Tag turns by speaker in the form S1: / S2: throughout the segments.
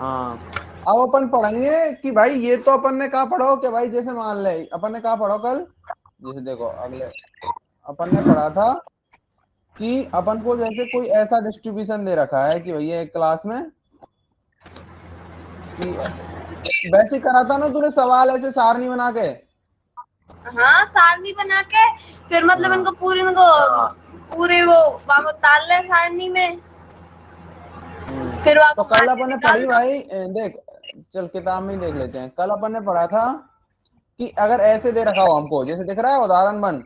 S1: हाँ, अब अपन पढ़ेंगे कि भाई ये तो अपन ने कहा पढ़ो कि भाई जैसे मान ले अपन ने कहा पढ़ो कल, जैसे देखो अगले अपन ने पढ़ा था कि अपन को जैसे कोई ऐसा डिस्ट्रीब्यूशन दे रखा है कि भैया एक क्लास में कि वैसे ही करा था ना तूने सवाल ऐसे सारणी बना के।
S2: हाँ, सारनी बना के फिर मतलब
S1: हाँ
S2: पूरे वो वापस डाल ले सारनी में, फिर
S1: तो
S2: वाको
S1: कल
S2: मार के
S1: अपन ने
S2: निकाल
S1: पढ़ी
S2: दो।
S1: भाई देख, चल किताब में ही देख लेते हैं। कल अपन ने पढ़ा था कि अगर ऐसे दे रखा हो हमको, जैसे दिख रहा है उदाहरण बन,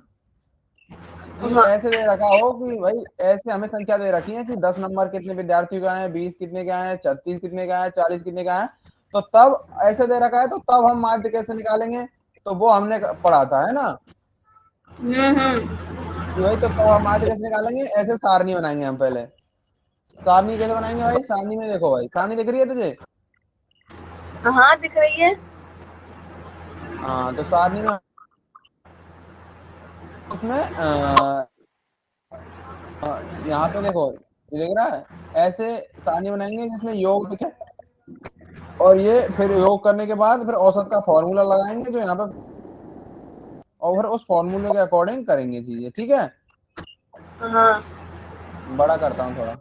S1: कि
S2: हाँ
S1: ऐसे दे रखा हो कि भाई ऐसे हमें संख्या दे रखी है कि 10 नंबर कितने विद्यार्थियों का है, 20 कितने का है, 36 कितने का है, 40 कितने का है। तो तब ऐसे दे रखा है तो तब हम माध्य कैसे निकालेंगे, तो वो हमने पढ़ा था है ना
S2: हम्म।
S1: कि भाई तो तब हम माध्य कैसे निकालेंगे, ऐसे सारणी बनाएंगे हम पहले। सारणी कैसे बनाएंगे भाई, सारणी में देखो भाई, सारणी दिख रही है तुझे।
S2: हाँ दिख रही है।
S1: हाँ तो सारणी में उसमें यहाँ पे देखो, ये दिख रहा है, ऐसे सारणी बनाएंगे जिसमें योग दिखे, और ये फिर योग करने के बाद फिर औसत का फॉर्मूला लगाएंगे जो यहाँ पे, और फिर उस फॉर्मूले के अकॉर्डिंग करेंगे चीजें, ठीक है।
S2: हाँ
S1: बड़ा करता हूँ थोड़ा।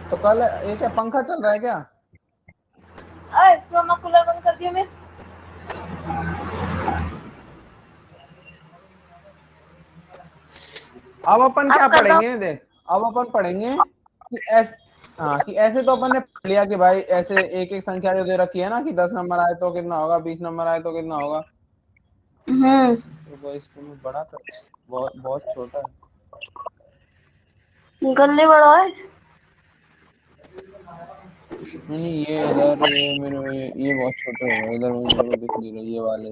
S1: तो कल एक है, पंखा चल रहा है क्या।
S2: अरे मम्मा कूलर बंद कर दिया मैं।
S1: अब अपन
S2: अब
S1: क्या
S2: कर दो।
S1: पढ़ेंगे देख, अब अपन पढ़ेंगे कि ऐसे, हाँ कि ऐसे तो अपन ने पढ़ लिया कि भाई ऐसे एक एक संख्या जो दे रखी है ना कि 10 नंबर आए तो कितना होगा, 20 नंबर आए तो कितना होगा। तो वो इसको मैं बड़ा कर, बहुत बहुत छोटा है।
S2: गले बड़ा है।
S1: नहीं नहीं, ये इधर ये मेरे, ये बहुत छोटे हो गए इधर, मेरे को दिख नहीं रहा ये वाले।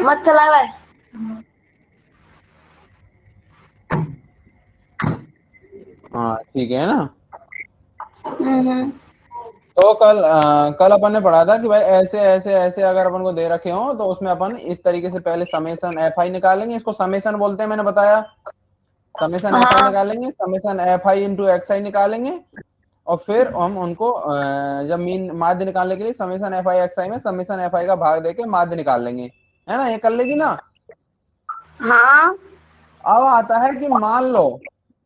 S2: मत चला भाई।
S1: हाँ ठीक है ना।
S2: हम्म।
S1: तो कल अपन ने पढ़ा था कि भाई ऐसे ऐसे ऐसे अगर अपन को दे रखे हो तो उसमें अपन इस तरीके से पहले समेसन एफ आई निकालेंगे, इसको समेसन बोलते हैं मैंने बताया। समेसन एफ आई
S2: हाँ
S1: निकालेंगे, summation f i into x i निकालेंगे, और फिर हम उनको जब मीन माध्य निकालने के लिए समेसन एफ आई एक्स आई में समेसन एफ आई का भाग देके माध्य निकाल लेंगे, है ना, ये कर लेगी ना।
S2: हाँ
S1: अब आता है कि मान लो,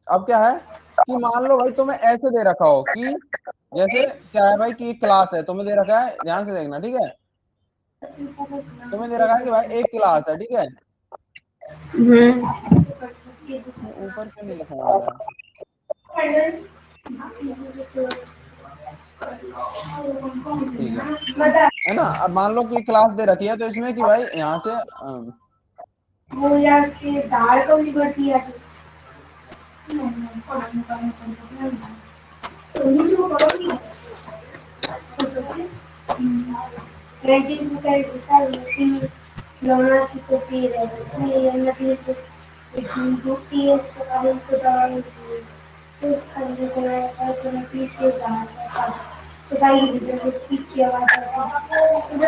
S1: अब क्या है कि मान लो भाई तुम्हें ऐसे दे रखा हो कि जैसे क्या है भाई कि एक क्लास है, तुम्हें दे रखा है, ध्यान से देखना ठीक है, तुम्हें दे रखा है कि भाई एक क्लास है, ठीक है। इसमें ऊपर क्यों नहीं लिखा आ रहा है, ठीक है ना। अब मान लो कि क्लास दे रखी है तो इसमें कि भाई यहाँ से
S2: वो यार के दाल कौन बढ़ती है।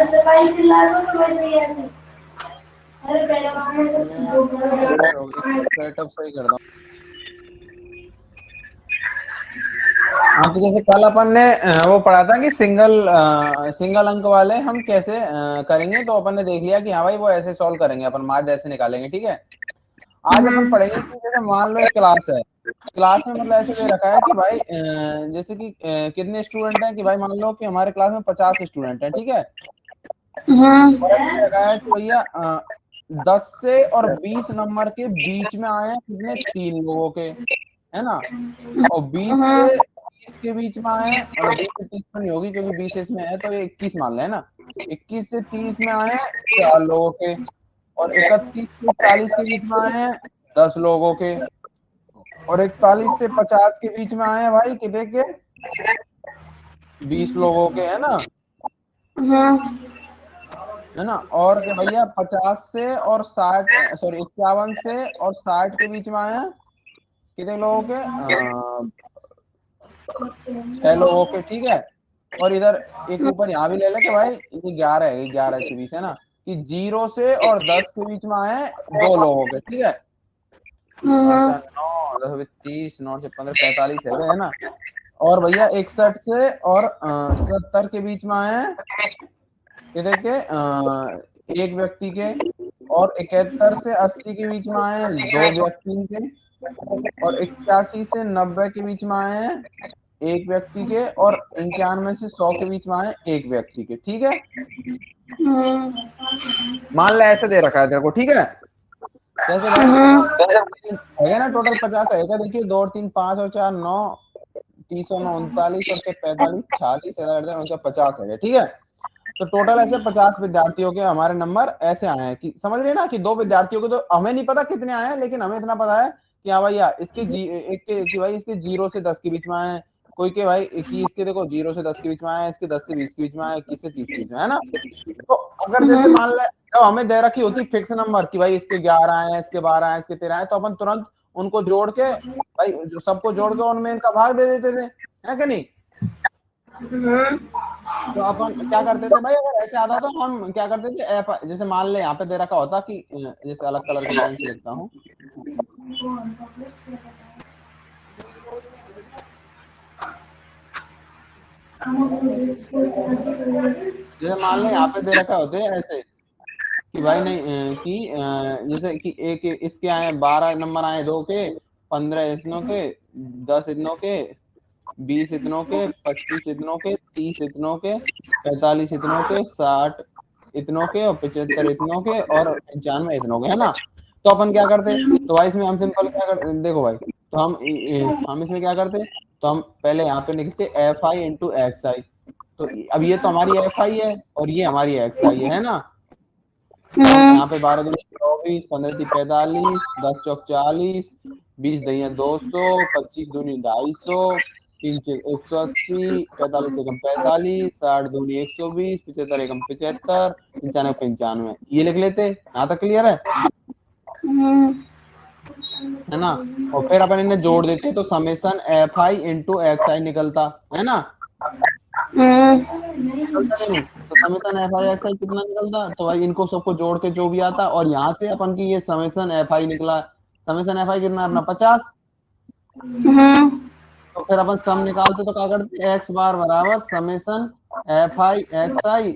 S2: सफाई चिल्ला रहा तो वैसे ही है। अरे
S1: इसमें एरर हो गई, इसको सेटअप सही कर दो। हाँ तो जैसे कल अपन ने वो पढ़ा था कि सिंगल अंक वाले हम कैसे करेंगे, तो अपन ने देख लिया कि हाँ भाई वो ऐसे सॉल्व करेंगे, अपन माध्य ऐसे निकालेंगे, ठीक है। आज अपन पढ़ेंगे कि जैसे मान लो एक क्लास है, क्लास में मतलब ऐसे दे रखा है कि भाई जैसे कि कितने स्टूडेंट हैं, कि भाई मान लो कि हमारे क्लास में 50 स्टूडेंट हैं, ठीक है। और ऐसे दे रखा है कि भैया 10 से और 20 नंबर के बीच में आए हैं कितने, 3 लोगों के, है ना। और 20 से 30 के बीच में आए हैं, मतलब 20 से 30 में नहीं होगी क्योंकि 20 इसमें है तो ये 21 मान लें ना। 21 से 30 में आए हैं 4 लोगों के, और 31 से 40 के बीच में आए हैं 10 लोगों के, और 41 से 50 के बीच में आए हैं भाई कितने के, 20 लोगों के, है ना, है ना। और क्या भैया 50 से और 60, सॉरी 51 से और 60 के बीच में आया, कितने लोगों के, 6 लोगों के, ठीक है। और इधर एक ऊपर यहाँ भी ले ले कि भाई ये 11 है, ये 11 से 20 है ना, कि 0 से और 10 के बीच में आए 2 लोगों के, ठीक है। 9 10 30, 9 से 15 45 है ना। और भैया 61 से और 70 के बीच में आए हैं कितने के, एक व्यक्ति के। और 71 से 80 के बीच में आए हैं 2 व्यक्ति के। और 81 से 90 के बीच में आए हैं एक व्यक्ति के। और 91 से 100 के बीच में आए एक व्यक्ति के, ठीक है। मान ले ऐसे दे रखा है तेरे को, ठीक है। कैसे भाई, है ना, टोटल 50 है क्या, देखिए 2 और 3 5 और 4 9, 30 और 9 39 और 6 45 46 50 है, ठीक है। तो टोटल ऐसे 50 विद्यार्थियों के हमारे नंबर ऐसे आए हैं, कि समझ रहे हैं ना, कि 2 विद्यार्थियों के तो हमें नहीं पता कितने आए हैं, लेकिन हमें इतना पता है कि हाँ भैया इसके एक के कि भाई इसके 0 से 10 के बीच में आए हैं, कोई के भाई कि इसके देखो 0 से 10 के बीच में आए हैं, इसके 10 से 20 के बीच में आए, 21 से 30 के बीच में, है ना। तो अगर जैसे मान ले जब हमें दे रखी होती फिक्स नंबर कि भाई इसके 11 आए, इसके 12 आए, इसके 13 आए, तो अपन तुरंत उनको जोड़ के भाई जो सबको जोड़ के उनमें इनका भाग दे देते थे, है कि नहीं। तो अपन क्या करते थे भाई, अगर ऐसे आता तो हम क्या करते थे, जैसे मान ले यहाँ पे दे रखा होता कि जैसे अलग कलर के पेन से लिखता हूँ, जैसे मान ले यहाँ पे दे रखा होते हैं ऐसे कि भाई नहीं जैसे कि एक इसके आए 12 नंबर आए 2 के, 15 इतनों के, 10 इतनों के, 20 इतनों के, 25 इतनों के, 30 इतनों के, 45 इतनों के, 60 इतनों के, और 75 इतनों के, और 95 इतनों के, है ना। तो अपन क्या करते, तो भाई इसमें हम सिंपल क्या करते, देखो भाई, तो हम इसमें क्या करते, तो हम पहले यहाँ पे लिखते एफ आई इंटू एक्स आई। तो अब ये तो हमारी एफ आई है और ये हमारी एक्स आई है ना। तो हम यहाँ पे 12 दूनी 24, 15 ती 45, 10 चौक 40, 20 दहिया 200, 25 दूनी 250, 3 चौक 180, 45 एकम 45, 60 दूनी 120, 75 एकम 75, 95 95, ये लिख लेते। यहाँ तक क्लियर है ना। और फिर अपन इन्हें जोड़ देते तो summation f i into x i निकलता, है ना। निकलता है नहीं, तो summation f i x i कितना निकलता, तो भाई इनको सबको जोड़ के जो भी आता, और यहाँ से अपन की ये समेसन एफ आई निकला, समेसन एफ आई कितना अपना 50। तो फिर अपन सम निकालते तो क्या करते, एक्स बार बराबर summation f i x i,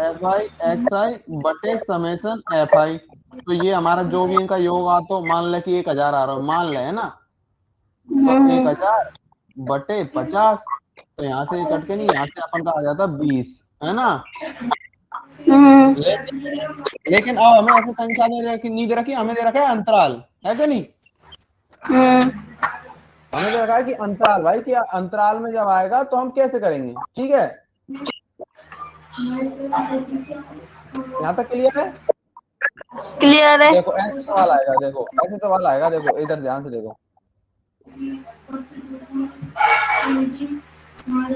S1: f i x i बटे समेसन एफ आई। तो ये हमारा जो भी इनका योग आ, तो मान ले कि 1000 आ रहा है, मान ले, है ना। तो 1000 बटे 50, तो यहाँ से कट के नहीं, यहाँ से अपन का आ जाता 20, है ना। लेकिन अब हमें ऐसे संख्या नहीं दे रखी, हमें दे रखा है अंतराल, है कि नहीं। हमें दे रखा है कि अंतराल, भाई कि अंतराल में जब आएगा तो हम कैसे करेंगे, ठीक है। यहाँ तक क्लियर है।
S2: क्लियर है।
S1: देखो ऐसे सवाल आएगा, देखो ऐसे सवाल आएगा, देखो इधर ध्यान से देखो,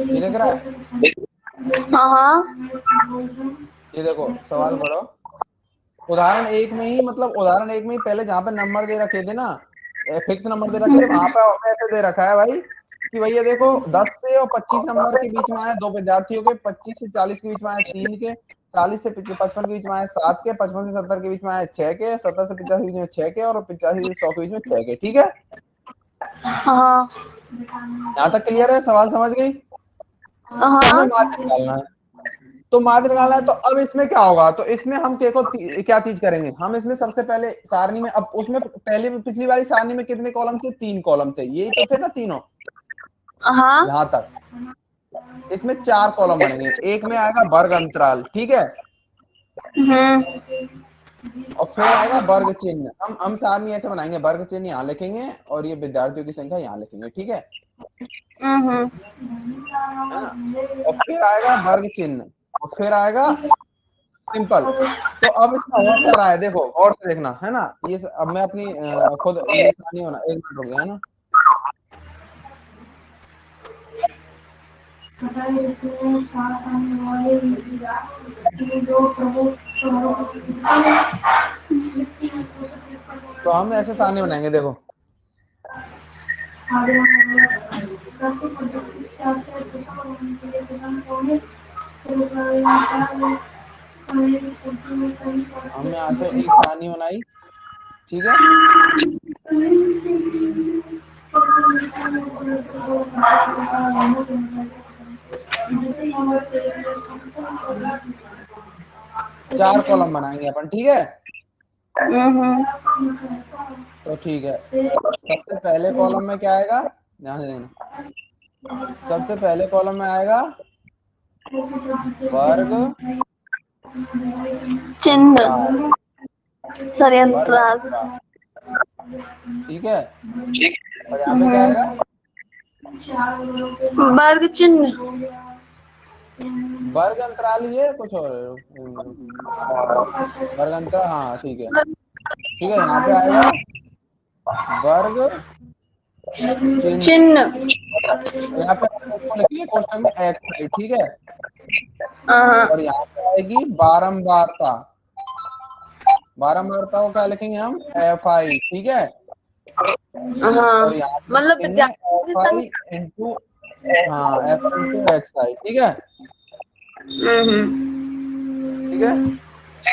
S1: ये देख रहा है,
S2: हाँ
S1: ये देखो सवाल पढ़ो। उदाहरण एक में ही, मतलब उदाहरण एक में ही पहले जहां पे नंबर दे रखे थे ना, फिक्स नंबर दे रखे थे, वहां पे हमें ऐसे दे रखा है भाई कि भैया देखो 10 से और 25 नंबर के बीच में आए 2 विद्यार्थियों के, 25 से 40 के बीच में आए 3 के, 40 से 55 के बीच में आए 7 के, 55 से 70 के बीच में आए 6 के, 70 से 85 के बीच में 6 के, और 85 से 100 के बीच में 6 के, ठीक है।
S2: हाँ
S1: यहाँ तक क्लियर है, सवाल समझ गई। तो हमें
S2: हाँ
S1: माध्य निकालना है, तो माध्य निकालना है, तो अब इसमें क्या होगा, तो इसमें हम देखो क्या चीज करेंगे, हम इसमें सबसे पहले सारणी में, अब उसमें पहले पिछली वाली सारणी में कितने कॉलम थे, 3 कॉलम थे, यही तो थे ना तीनों
S2: हाँ
S1: यहां तक। इसमें 4 कॉलम बनेंगे, एक में आएगा वर्ग अंतराल, ठीक है, और फिर आएगा वर्ग चिन्ह। हम सारणी ऐसे बनाएंगे, वर्ग चिन्ह यहाँ लिखेंगे और ये विद्यार्थियों की संख्या यहाँ लिखेंगे, ठीक है ना। और फिर आएगा वर्ग चिन्ह, और फिर आएगा सिंपल। तो अब इसका हो क्या रहा है, देखो और से देखना, है ना। ये अब मैं अपनी खुद ये सारणी होना, एक मिनट हो गया, है ना। तो हम ऐसे सारणी बनाएंगे, देखो हमने यहाँ पे एक सारणी बनाई, ठीक है। चार कॉलम बनाएंगे अपन, ठीक है। तो ठीक है, सबसे पहले कॉलम में क्या आएगा, ध्यान से देना। सबसे पहले कॉलम में आएगा वर्ग
S3: चिन्ह
S1: अंतराल,
S3: सॉरी
S1: वर्ग
S3: अंतराल।
S1: अंतराल, ठीक है। और यहाँ पे क्या आएगा,
S3: वर्ग चिन्ह।
S1: वर्ग अंतराल, ये कुछ और वर्ग अंतराल, हाँ ठीक है, ठीक है। यहाँ पे आएगा वर्ग चिन्ह,
S3: चिन्ह।
S1: यहाँ पे उसको लिखिए कोष्टक में एक्स, ठीक है।
S3: हाँ
S1: और यहाँ पे आएगी बारंबारता, बारंबारता को क्या लिखेंगे हम, एफ आई, ठीक है।
S3: हाँ,
S1: और यहाँ पे
S3: मतलब
S1: लिखेंगे
S3: विद्यार्थियों की
S1: एफ आई
S3: संख्या।
S1: इंटू, हाँ एफ आई इंटू एक्स आई, ठीक है, ठीक है।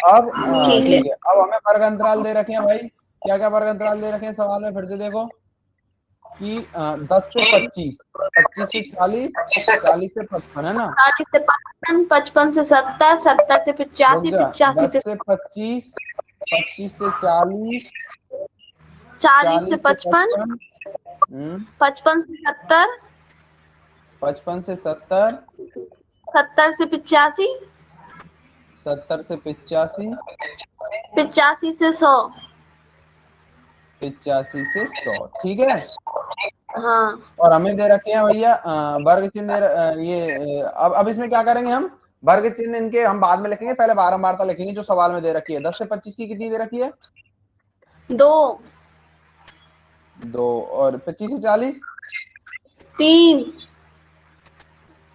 S1: अब
S3: ठीक है।
S1: ठीक है, अब हमें वर्ग अंतराल दे रखे हैं भाई, क्या क्या वर्ग अंतराल दे रखे हैं सवाल में, फिर से देखो कि 10 से 25, 25 से 40, 40 से 55, है ना।
S3: 40 से 55, 55 से 70, 70 से 85,
S1: रुक जा,
S3: 85
S1: 10
S3: से
S1: से 25, 25 से 40,
S3: 40 से
S1: 40 से
S3: 55,
S1: 55,
S3: 55 से 70,
S1: 55 से 70,
S3: 70 से 85,
S1: 70 से 85,
S3: 85 से 100।
S1: 85 से 100, ठीक है।
S3: हाँ,
S1: और हमें दे रखे हैं भैया वर्ग चिन्ह ये अब इसमें क्या करेंगे हम, वर्ग चिन्ह इनके हम बाद में लिखेंगे, पहले बारंबारता लिखेंगे जो सवाल में दे रखी है। 10 से 25 की कितनी दे रखी है,
S3: 2,
S1: 2। और 25 से 40,
S3: 3,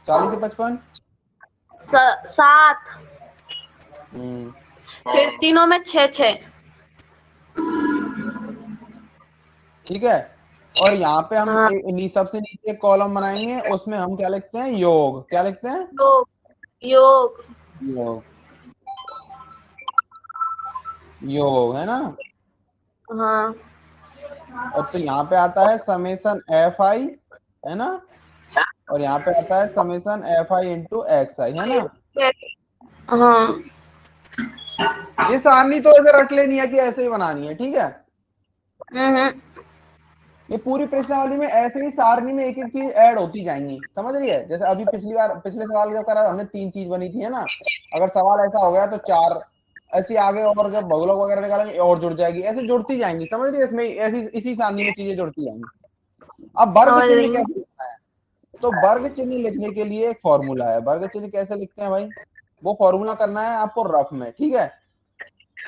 S1: 40 से 55,
S3: 7,
S1: हम्म,
S3: फिर तीनों में 6,
S1: ठीक है। और यहाँ पे हम
S3: हाँ,
S1: सबसे नीचे एक कॉलम बनाएंगे, उसमें हम क्या लिखते हैं, योग, क्या लिखते हैं,
S3: योग, योग।
S1: योग, योग, है ना।
S3: हाँ,
S1: और तो यहाँ पे आता है समेसन एफ आई, है ना। और यहाँ पे आता है summation f i into x i, है ना।
S3: हाँ,
S1: ये सारणी तो ऐसे रट लेनी है कि ऐसे ही बनानी है, ठीक है। ये पूरी प्रश्नावली में ऐसे ही सारणी में एक एक चीज ऐड होती जाएंगी, समझ रही है। जैसे अभी पिछली बार पिछले सवाल जब करा हमने 3 चीज बनी थी, है ना। अगर सवाल ऐसा हो गया तो 4 ऐसी आगे, और जब बहुलक वगैरह निकालेंगे और जुड़ जाएगी, ऐसे जुड़ती जाएंगी, समझ रही है। इसमें ऐसी इसी सारणी में चीजें जुड़ती जाएंगी। अब वर्ग
S3: समझ
S1: चिन्ह
S3: रही हूँ।
S1: कैसे लिखना है, तो वर्ग चिन्ह लिखने के लिए एक फॉर्मूला है। वर्ग चिन्ह कैसे लिखते हैं भाई, वो फॉर्मूला करना है आपको रफ में, ठीक है।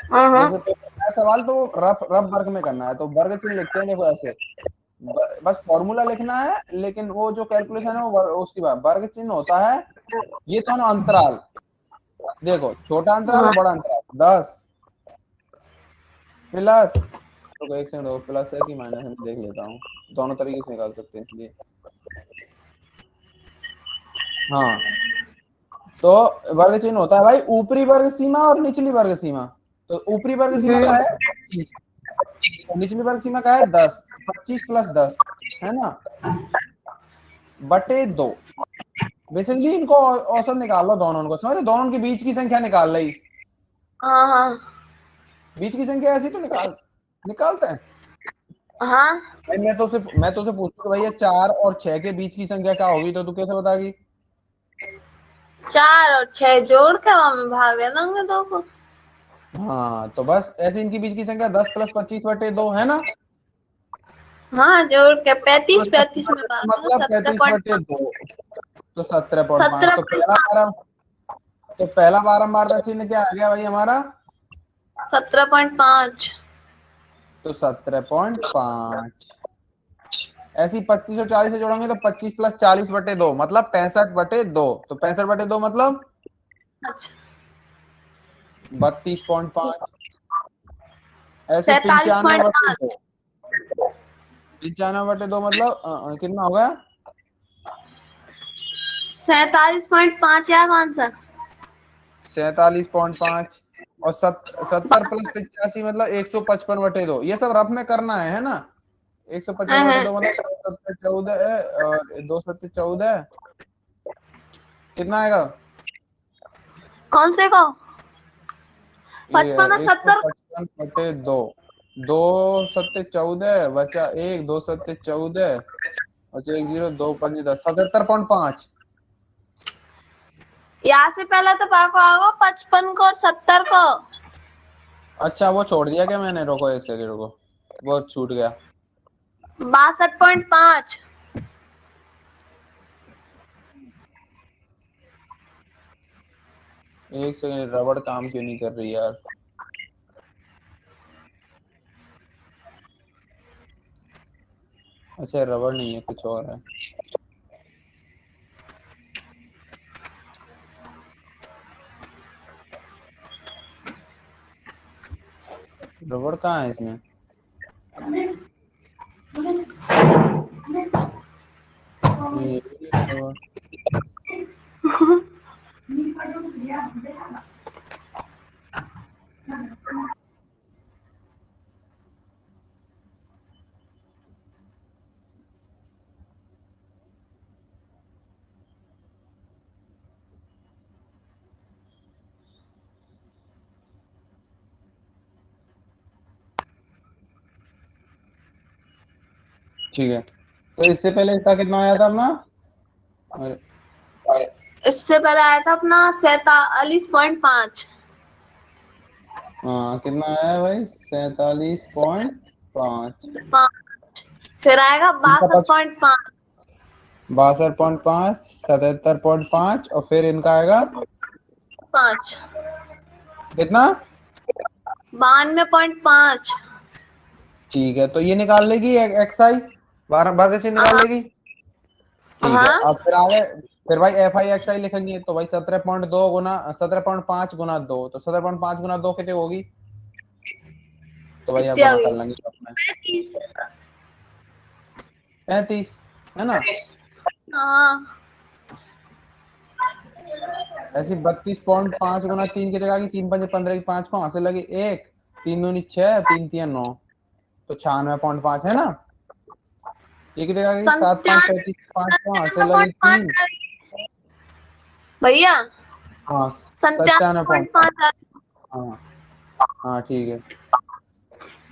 S1: जैसे पेपर का सवाल तो रफ रफ वर्ग में करना है, तो वर्ग चिन्ह लिखते हैं, देखो ऐसे बस फॉर्मूला लिखना है, लेकिन वो जो कैलकुलेशन है वो उसकी बात, वर्ग चिन्ह होता है ये तो ना अंतराल, देखो छोटा अंतराल और बड़ा अंतराल, 10 प्लस, तो एक सेकंड, प्लस है कि माइनस है देख लेता हूँ, दोनों तरीके से निकाल सकते हैं इसलिए, हाँ। तो वर्ग चिन्ह होता है भाई ऊपरी वर्ग सीमा और निचली वर्ग सीमा। तो ऊपरी वर्ग सीमा का है 25, तो निचली वर्ग सीमा का है 10, 25 प्लस 10, है ना, बटे 2। बेसिकली इनको औसत निकाल लो, दोनों को समझ, दोनों के बीच की संख्या निकाल ली,
S3: हाँ, हाँ,
S1: बीच की संख्या ऐसी तो निकालते हैं।
S3: हाँ।
S1: भाई मैं तो पूछता हूँ भैया 4 और 6 के बीच की संख्या क्या होगी, तो तू कैसे बताएगी।
S3: 4 और 6 जोड़ के हमें भाग देना होंगे 2 को।
S1: हाँ तो बस ऐसे इनकी बीच की संख्या 10 प्लस 25 बटे 2, है ना।
S3: हाँ, जोड़ के 35, 35 में भाग दो,
S1: मतलब 35 बटे 2, तो 17.5।
S3: 17.5,
S1: तो पहला बारंबारता चिन्ह क्या आ गया भाई हमारा,
S3: 17.5।
S1: तो 17.5। ऐसी 25 और 40 से जोड़ेंगे तो 25 प्लस 40/2 मतलब 65/2। तो 65/2 मतलब
S3: अच्छा
S1: 32.5। ऐसे
S3: 47.5।
S1: 95/2। 95/2 मतलब कितना हो गया?
S3: 47.5 है आंसर।
S1: 47.5। और 70 प्लस 85 मतलब 155/2। ये सब रफ में करना है ना? 155/2 मतलब 14 है और 2 14। कितना आएगा?
S3: कौन से को?
S1: ये
S3: 55 और
S1: एक सौ
S3: 70।
S1: पचपन बटे दो। 2 7 14 बचा एक, 2 7 14 बचा एक जीरो, 2 5 10, 77.5।
S3: यहाँ से पहले तो पाको आओ 55 को और 70 को।
S1: अच्छा वो छोड़ दिया क्या मैंने? रुको एक सेकंड रुको, वो छूट गया।
S3: 62.5।
S1: एक सेकंड, रबड़ काम क्यों नहीं कर रही यार? अच्छा रबड़ नहीं है, कुछ और है। रबड़ कहाँ है इसमें? ये रबड़। ठीक है, तो इससे पहले इसका कितना आया था अपना? अरे
S3: इससे पहले आया था अपना 47.5।
S1: हाँ कितना आया भाई? 47.5।
S3: फिर आएगा
S1: इनका
S3: 62.5।
S1: 62.5, 77.5 और फिर इनका आएगा
S3: 5।
S1: कितना?
S3: 92.5।
S1: ठीक है, तो ये निकाल लेगी एक्स आई, बारह भाग से निकाल
S3: हाँ
S1: लेगी। ठीक है,
S3: हाँ।
S1: अब फिर आगे, फिर भाई एफ आई एक्स आई लिखेंगे तो भाई 17.2 गुना 17.5 गुना 2, तो 17.5 गुना 2 कितने होगी? तो भाई अब
S3: कितनी आ
S1: गुना कर
S3: गई?
S1: लेंगे अपने।
S3: 35।
S1: 35 है ना?
S3: हाँ
S1: ऐसी 32.5 गुना 3 कितने आ गई? 3 5 15 की 5 को हाथ से लगी एक, 3 दूनी 6, 3 3 9, तो 96.5 है ना? ये कितने आ गई? 7 5 35 5 को हाथ से लगी
S3: 97.5
S1: 3।
S3: भैया।
S1: हाँ 97
S3: 97.5।
S1: हाँ हाँ ठीक है।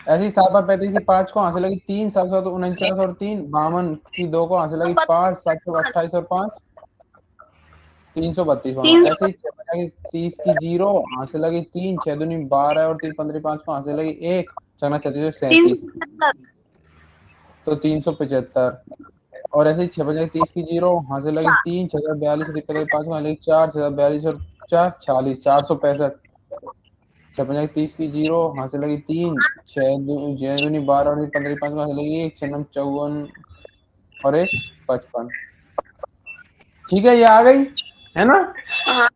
S1: ऐसी 7 5 35 की 5 को हासिल लगी 3, 7 7 49 और 3, 52 की 2 को हासिल लगी 5, 7 28 और 5, 332 होना। ऐसे ही 6 की 0 हासिल लगी 3, 6 दूनी 12 और 3 15 5 को हासिल लगी 1, 6 37।
S3: 375।
S1: तो 375। और ऐसे ही 6 की 0 हासिल लगी 3, 6 42 और 5 को हासिल लगी 4, 6 42 और 4 46, 465। 6 की 0 हासिल लगी 3, 6 दूनी 12 और 15 5 को हासिल लगी 1, 6 54 और 1 55। ठीक है, ये आ गई है ना?
S3: हाँ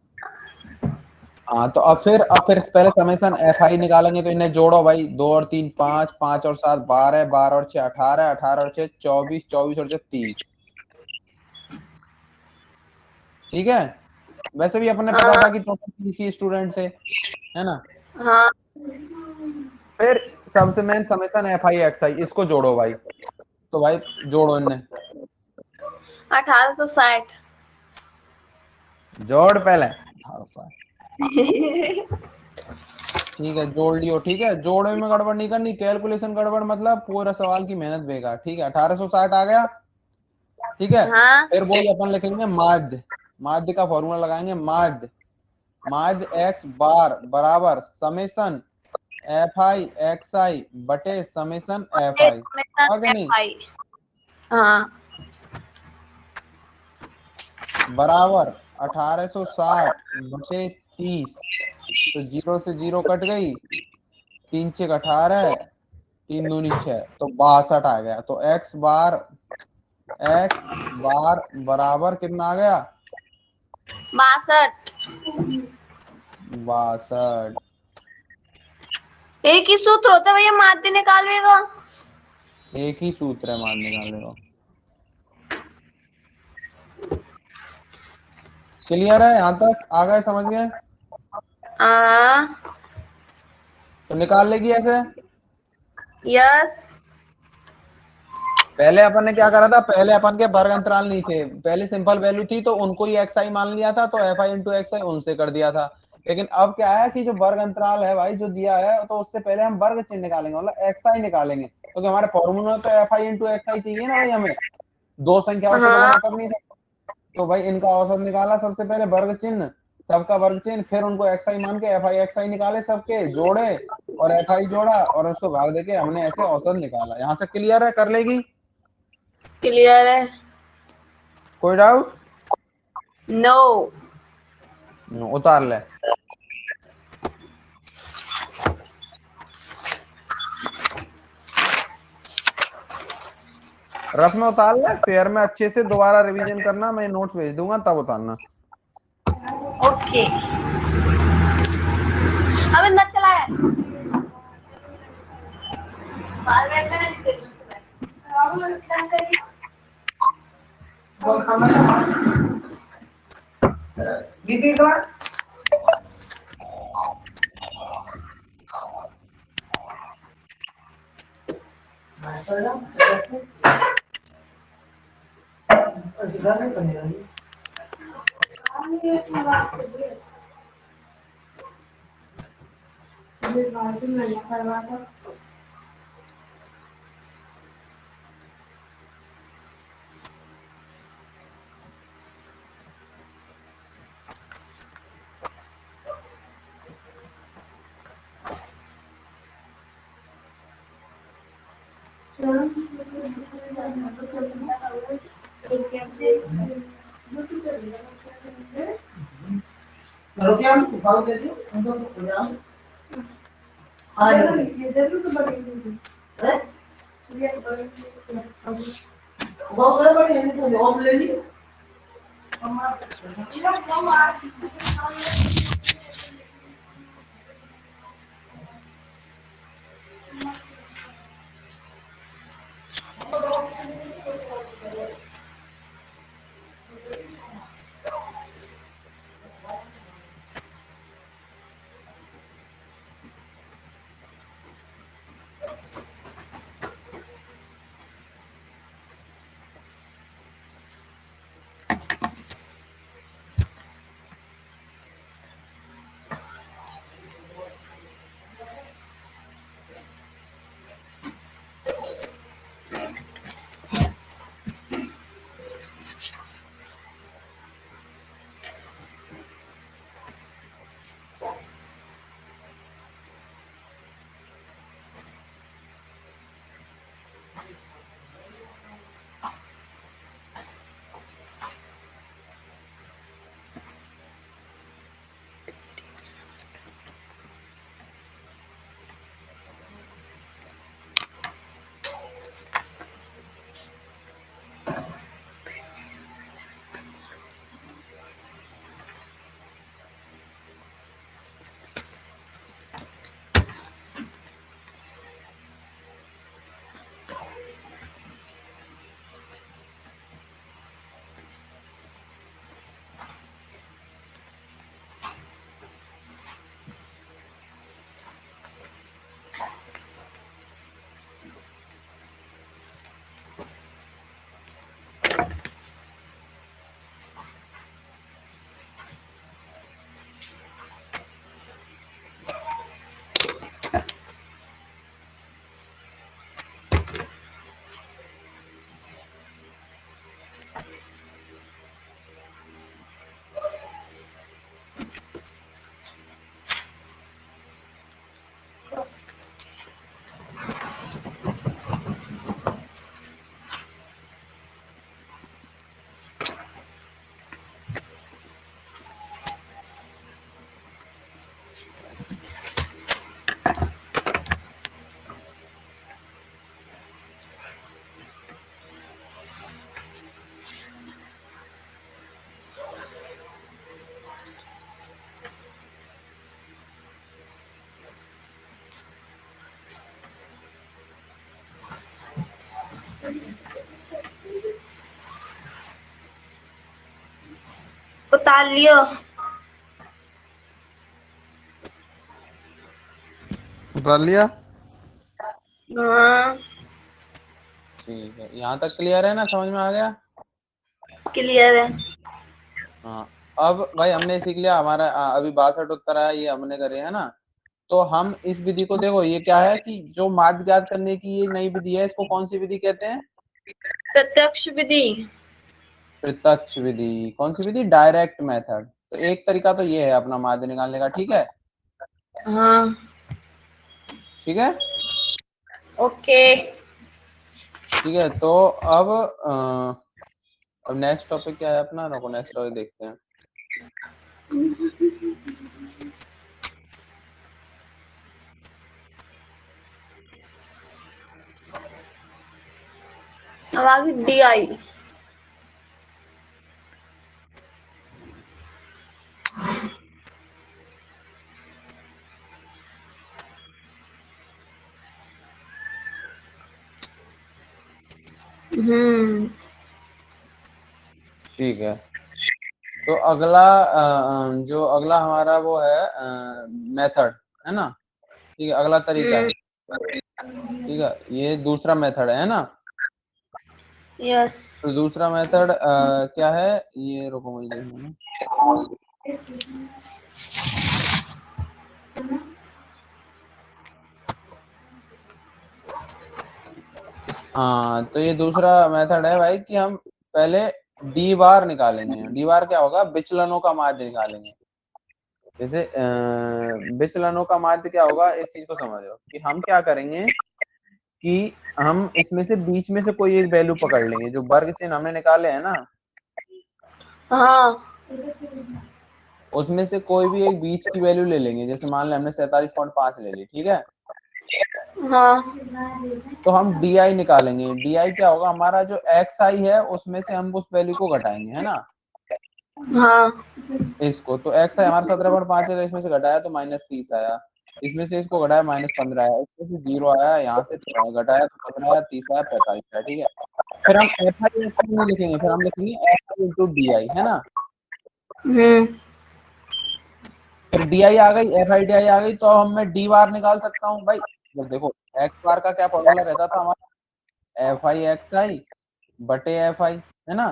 S1: हाँ तो अब फिर पहले समेसन एफ आई निकालेंगे, तो इन्हें जोड़ो भाई, 2 और 3 5, 5 और 7 12, 12 और 6 18, 18 और 6 24, 24 और 6 30। ठीक है, वैसे भी अपने पता
S3: हाँ
S1: था कि टोटल 30 स्टूडेंट थे, है ना?
S3: हाँ।
S1: फिर सबसे main summation f i x i, इसको जोड़ो भाई। तो भाई जोड़ो इन्हें,
S3: 1860।
S1: जोड़ पहले। हाँ, ठीक है जोड़ लियो। ठीक है, जोड़े में गड़बड़ नहीं करनी, कैलकुलेशन गड़बड़ मतलब पूरा सवाल की मेहनत बेकार। ठीक है, 1860 आ गया। ठीक है,
S3: हाँ
S1: फिर वही अपन लिखेंगे माध्य। माध्य का फॉर्मूला लगाएंगे, माध्य माध्य एक्स बार बराबर summation f i x i बटे समेसन एफ आई, कि नहीं?
S3: हाँ।
S1: बराबर 1860 बटे 30। तो 0 से 0 कट गई, 3 6 18, 3 दूनी 6, तो 62 आ गया। तो एक्स बार बराबर कितना आ गया?
S3: 62।
S1: 62।
S3: एक ही सूत्र होता है भैया माध्य निकालने का।
S1: एक ही सूत्र है मान निकालने का। क्लियर है? यहां तक आ गए, समझ गए?
S3: हाँ।
S1: तो निकाल लेगी ऐसे।
S3: यस।
S1: पहले अपन ने क्या करा था, पहले अपन के वर्ग अंतराल नहीं थे, पहले सिंपल वैल्यू थी, तो उनको ही एक्स आई मान लिया था, तो एफ आई इंटू एक्स आई उनसे कर दिया था। लेकिन अब क्या है कि जो वर्ग अंतराल है भाई जो दिया है, तो उससे पहले हम वर्ग चिन्ह निकालेंगे, मतलब एक्स आई निकालेंगे, क्योंकि हमारे फॉर्मूला में तो एफ आई इंटू एक्स आई चाहिए ना भाई हमें, दो संख्याओं से तो
S3: हाँ।
S1: बना कर नहीं सकते। तो भाई इनका औसत निकाला सबसे पहले, वर्ग चिन्ह, सबका वर्ग चिन्ह, फिर उनको एक्स आई मान के एफ आई एक्स आई निकाले, सबके जोड़े और एफ आई जोड़ा और उसको भाग देके हमने ऐसे औसत निकाला। यहाँ से क्लियर है? कर लेगी?
S3: क्लियर है।
S1: कोई डाउट?
S3: नो।
S1: उतार ले। रफ में उतार ले, फेयर में अच्छे से दोबारा रिवीजन करना, मैं नोट्स भेज दूंगा तब उतारना।
S3: ओके। अब मत चलाया। बाल बैठना है इसके।
S2: दीदी का
S3: उतार लियो।
S1: उतार लिया।
S3: हाँ
S1: ठीक है, यहाँ तक क्लियर है ना, समझ में आ गया।
S3: क्लियर है।
S1: हाँ, अब भाई हमने सीख लिया, हमारा अभी 62 उत्तर आया, ये हमने करे है ना। तो हम इस विधि को देखो, ये क्या है कि जो माध्य ज्ञात करने की ये नई विधि है, इसको कौन सी विधि कहते हैं?
S3: प्रत्यक्ष विधि।
S1: प्रत्यक्ष विधि। कौन सी विधि? Direct method. तो एक तरीका तो ये है अपना माध्य निकालने का, ठीक है।
S3: हाँ
S1: ठीक है,
S3: ओके।
S1: ठीक है। तो अब नेक्स्ट टॉपिक क्या है अपना, रुको नेक्स्ट टॉपिक देखते हैं।
S3: अब आगे डी आई।
S1: ठीक है, तो अगला जो अगला हमारा वो है मेथड, है ना। ठीक है, अगला तरीका है। ठीक है, ये दूसरा मेथड है ना।
S3: यस।
S1: तो दूसरा मेथड क्या है ये, रुको मुझे देखना है। हाँ, तो ये दूसरा मेथड है भाई कि हम पहले डी बार निकालेंगे। डी बार क्या होगा? विचलनों का माध्य निकालेंगे। जैसे विचलनों का माध्य क्या होगा, इस चीज को समझो कि हम क्या करेंगे कि हम इसमें से बीच में से कोई एक वैल्यू पकड़ लेंगे। जो वर्ग चिन्ह हमने निकाले हैं ना,
S3: हाँ
S1: उसमें से कोई भी एक बीच की वैल्यू ले लेंगे। जैसे मान लें हमने 47.5 ले ली, ठीक है।
S3: हाँ
S1: तो हम डी आई निकालेंगे। डी आई क्या होगा? हमारा जो एक्स आई है उसमें से हम उस वैल्यू को घटाएंगे, है ना।
S3: हाँ
S1: इसको तो एक्स आई हमारा 17.5 है, तो इसमें से घटाया तो -30 आया। इसमें से इसको घटाया -15 आया। इसमें से 0 आया, यहाँ से घटाया तो 15 आया, 30 आया, 45 आया, ठीक है। फिर हम एफ आई नहीं लिखेंगे, फिर हम लिखेंगे F i into D I, है ना।
S3: हम्म
S1: फिर डी आई आ गई, एफ आई डी आई आ गई, तो अब मैं डी बार निकाल सकता हूँ भाई। जब देखो एक्स बार का क्या फॉर्मूला रहता था हमारा, एफ आई एक्स आई बटे एफ आई, है ना।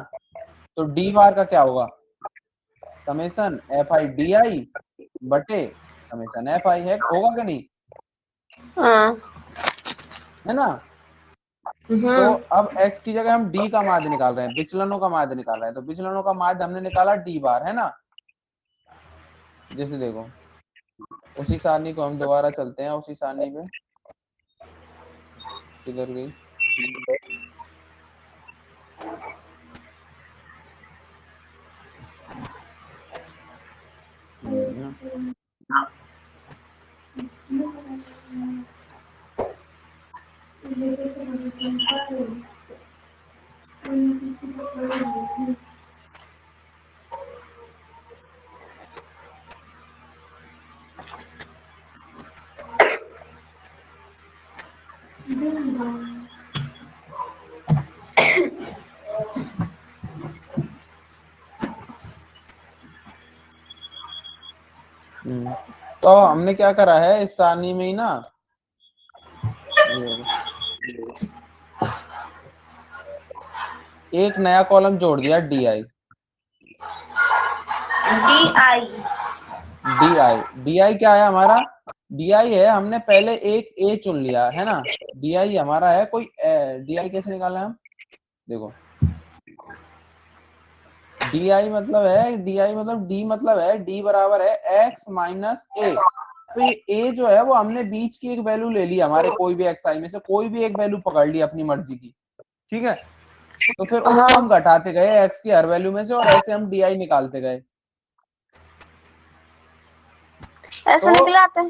S1: तो डी बार का क्या होगा? Summation f i d i बटे समेसन एफ आई है, होगा कि नहीं?
S3: हाँ
S1: है ना। तो अब x की जगह हम d का माध्य निकाल रहे हैं, विचलनों का माध्य निकाल रहे हैं। तो विचलनों का माध्य हमने निकाला d बार, है ना। जैसे देखो, उसी सारणी को हम दोबारा चलते हैं, उसी सारणी में। किधर गई? तो हमने क्या करा है इस सारणी में ही ना, एक नया कॉलम जोड़ दिया D I.
S3: D I.
S1: D I, d आई क्या है हमारा? डी आई है, हमने पहले एक ए चुन लिया, है ना। डी आई हमारा है कोई, डी आई कैसे निकालना है हम? देखो, डी आई मतलब है, डी आई मतलब डी मतलब है, डी बराबर है एक्स माइनस ए। तो ये ए जो है वो हमने बीच की एक वैल्यू ले ली, हमारे कोई भी एक्स आई में से कोई भी एक वैल्यू पकड़ ली अपनी मर्जी की, ठीक है। तो फिर उसको हम घटाते गए एक्स की हर वैल्यू में से, और ऐसे हम डी आई निकालते गए।
S3: ऐसा
S1: तो
S3: निकला आता है।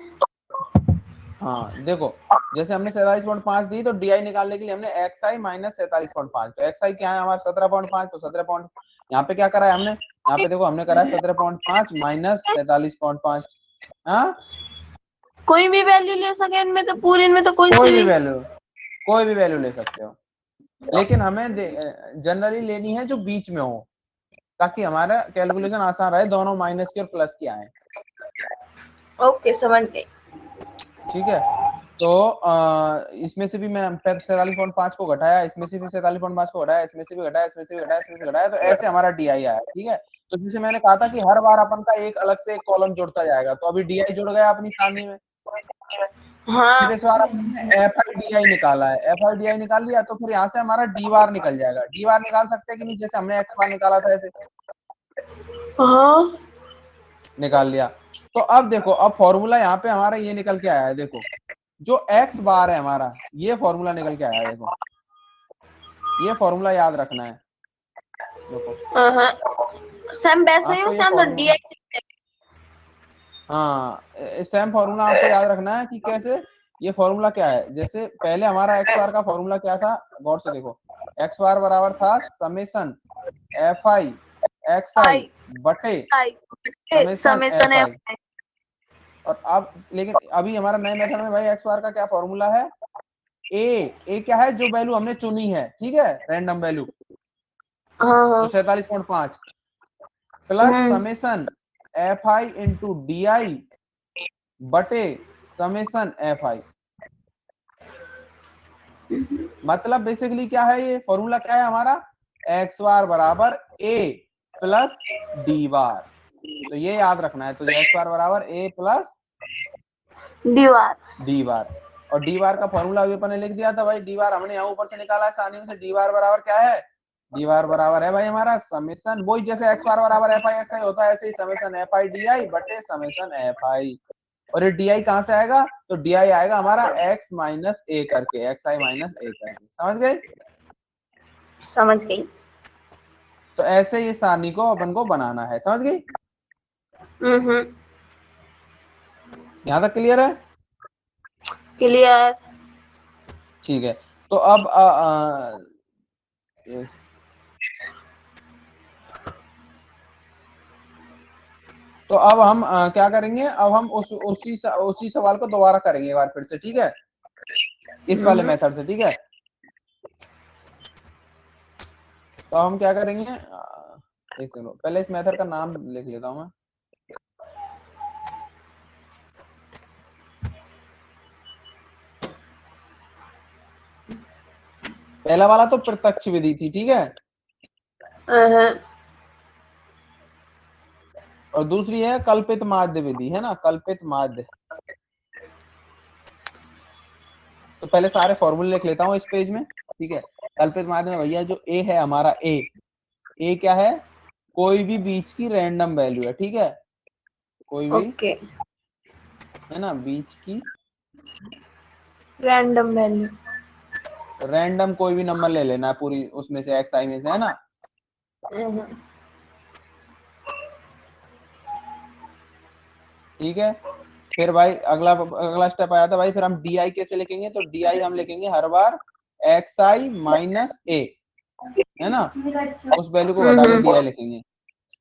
S1: हाँ देखो, जैसे हमने 47.5 दी, तो डी आई निकालने के लिए हमने एक्स आई माइनस 47.5। तो एक्स आई क्या है हमारा 17.5, तो 17. यहाँ पे क्या करा है हमने, यहाँ पे देखो हमने करा है 17.5 माइनस 47.5। हाँ,
S3: कोई भी वैल्यू ले सके इनमें तो, पूरी इनमें तो कोई
S1: कोई
S3: सी
S1: भी
S3: भी।
S1: वैल्यू, कोई भी वैल्यू ले सकते हो। लेकिन हमें जनरली लेनी है जो बीच में हो, ताकि हमारा कैलकुलेशन आसान रहे, दोनों माइनस की और प्लस की आए।
S3: ओके, समझ गई।
S1: ठीक है, तो इसमें से भी मैं 47.5 को घटाया, इसमें से भी 47.5 को घटाया, इसमें से भी घटाया, इसमें से भी घटाया, इसमें से घटाया, तो ऐसे हमारा डीआई आया। ठीक है, तो जैसे मैंने कहा था कि हर बार अपन का एक अलग से एक कॉलम जुड़ता जाएगा, तो अभी डीआई जुड़ गया अपनी सारणी में।
S3: हाँ।
S1: फिर इस बार हमने एफ आई डी आई निकाला है, एफ आई डी आई निकाल लिया, तो फिर यहाँ से हमारा डी बार निकल जाएगा। डी बार निकाल सकते हैं कि नहीं, जैसे हमने एक्स बार निकाला था ऐसे
S3: हाँ।
S1: निकाल लिया। तो अब देखो, अब फॉर्मूला यहाँ पे हमारा ये निकल के आया है, देखो जो एक्स बार है हमारा, ये फॉर्मूला निकल के आया है। देखो ये फॉर्मूला याद रखना है। देखो
S3: हाँ, सेम वैसे ही
S1: आपको ये
S3: सेम तो
S1: फॉर्मूला,
S3: डीआई।
S1: हाँ सेम फॉर्मूला आपको याद रखना है कि कैसे, ये फॉर्मूला क्या है। जैसे पहले हमारा एक्स बार का फॉर्मूला क्या था, गौर से देखो, एक्स बार बराबर था summation f i x i
S3: i
S1: बटे
S3: i
S1: summation
S3: summation
S1: f
S3: f
S1: i. और अब लेकिन अभी हमारा नए मेथड में भाई एक्स बार का क्या फॉर्मूला है, ए क्या है, जो वैल्यू हमने चुनी है, ठीक है, रैंडम वैल्यू
S3: हाँ
S1: जो
S3: हाँ
S1: 47.5 plus summation f i into D i बटे समेसन एफ आई। मतलब बेसिकली क्या है, ये फॉर्मूला क्या है हमारा, एक्स बार बराबर ए प्लस डी बार। तो ये याद रखना है, तो एक्स बार बराबर ए प्लस
S3: दीवार।
S1: डी बार। और डी बार का फॉर्मूला अभी अपन ने लिख दिया था भाई, डी बार हमने यहाँ ऊपर से निकाला है सारणी में से। डी बार बराबर क्या है, डी बार बराबर है भाई हमारा समेसन, वही जैसे एक्स बार बराबर एफ आई एक्स आई होता है, ऐसे ही summation f i d i बटे समेसन एफ आई। और ये डी आई कहां से आएगा, तो डी आई आएगा हमारा एक्स माइनस ए करके, एक्स आई माइनस ए करके। समझ गए,
S3: समझ गई।
S1: तो ऐसे ये सारणी को अपन को बनाना है। समझ गई, यहां तक क्लियर है।
S3: क्लियर।
S1: ठीक है, तो अब तो अब हम क्या करेंगे, अब हम उसी सवाल को दोबारा करेंगे एक बार फिर से। ठीक है, इस वाले मेथड से। ठीक है, तो हम क्या करेंगे, एक सेकंड पहले इस मेथड का नाम लिख लेता हूं मैं। पहला वाला तो प्रत्यक्ष विधि थी, ठीक है, और दूसरी है कल्पित माध्य विधि, है ना, कल्पित माध्य। तो पहले सारे फॉर्मूले लिख लेता हूँ इस पेज में। ठीक है, कल्पित माध्य में भैया जो ए है हमारा, ए क्या है, कोई भी बीच की रैंडम वैल्यू है। ठीक है, कोई भी,
S3: ओके,
S1: है ना, बीच की
S3: रैंडम वैल्यू।
S1: रैंडम कोई भी नंबर ले लेना पूरी उसमें से, एक्स आई में से, है ना। ठीक है, फिर भाई अगला अगला स्टेप आया था भाई, फिर हम डी आई कैसे लिखेंगे, तो डी आई हम लिखेंगे हर बार एक्स आई माइनस ए, है ना, उस वैल्यू को घटा के डी आई लिखेंगे।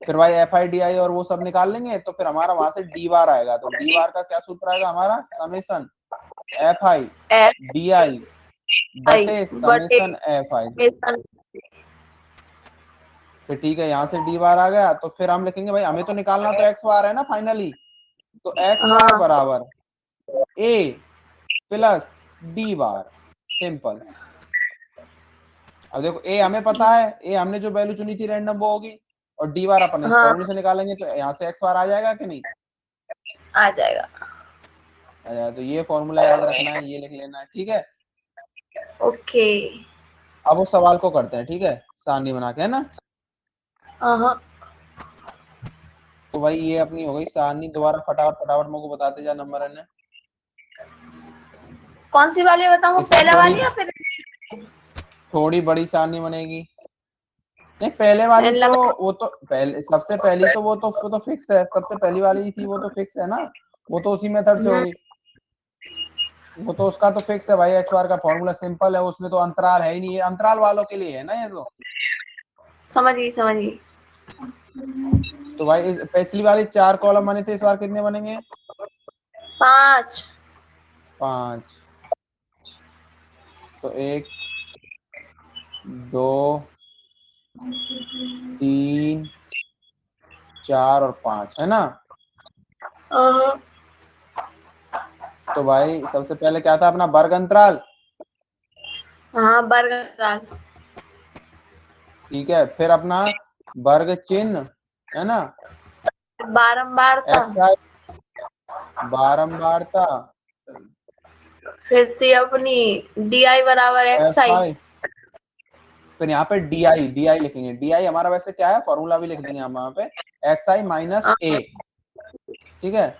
S1: फिर भाई एफ आई डी आई और वो सब निकाल लेंगे, तो फिर हमारा वहां से डी बार आएगा। तो डी बार का क्या सूत्र आएगा हमारा, summation f i
S3: f
S1: d i
S3: i
S1: बटे
S3: बटे
S1: समेसन एफ आई।
S3: समेशन।
S1: फिर ठीक है, यहाँ से डी बार आ गया, तो फिर हम लिखेंगे भाई, हमें तो निकालना तो एक्स बार है ना फाइनली, तो एक्स बार
S3: हाँ,
S1: बराबर ए प्लस डी बार, सिंपल। अब देखो ए हमें पता है, ए हमने जो वैल्यू चुनी थी रैंडम वो होगी, और डी बार अपन इस
S3: हाँ,
S1: फॉर्मूले से निकालेंगे, तो यहाँ से एक्स बार आ जाएगा कि नहीं,
S3: आ जाएगा।
S1: अच्छा, तो ये फॉर्मूला याद रखना है, ये लिख लेना है। ठीक है,
S3: ओके।
S1: अब उस सवाल को करते हैं, ठीक है, सारणी बना के, है ना।
S3: हाँ,
S1: तो भाई ये अपनी हो गई सारणी, दोबारा फटाफट फटाफट मेरे को बताते जा नंबर है।
S3: कौन सी वाली बताऊँ, वो
S1: इसमें
S3: पहला
S1: थोड़ी
S3: वाली या फिर
S1: थोड़ी बड़ी सारणी बनेगी, नहीं पहले वाली तो, वो तो पहले सबसे पहली तो वो तो फिक्स है, सबसे पहली वाली थी वो तो फिक्स है ना, वो तो उसी मेथड से होगी, वो तो उसका तो फिक्स है भाई, एक्स बार का फॉर्मूला सिंपल है, उसमें तो अंतराल है ही नहीं, है अंतराल वालों के लिए है ना ये
S3: समझ गई, समझ गई।
S1: तो भाई इस पिछली वाली 4 कॉलम बने थे, इस बार कितने बनेंगे,
S3: 5।
S1: 5। तो 1 2 3 4 और 5 है ना।
S3: हाँ
S1: तो भाई सबसे पहले क्या था अपना वर्ग अंतराल,
S3: हाँ, बरगद।
S1: ठीक है। फिर अपना वर्ग चिन्ह है ना,
S3: बारंबारता।
S1: एक्स आई बारंबारता,
S3: फिर थी अपनी डी आई बराबर एक्स
S1: एफ
S3: आई।
S1: आई, फिर यहाँ पे डी आई लिखेंगे। डी आई हमारा वैसे क्या है, फॉर्मूला भी लिख देंगे हम वहां पे, एक्स आई माइनस ए, ठीक है।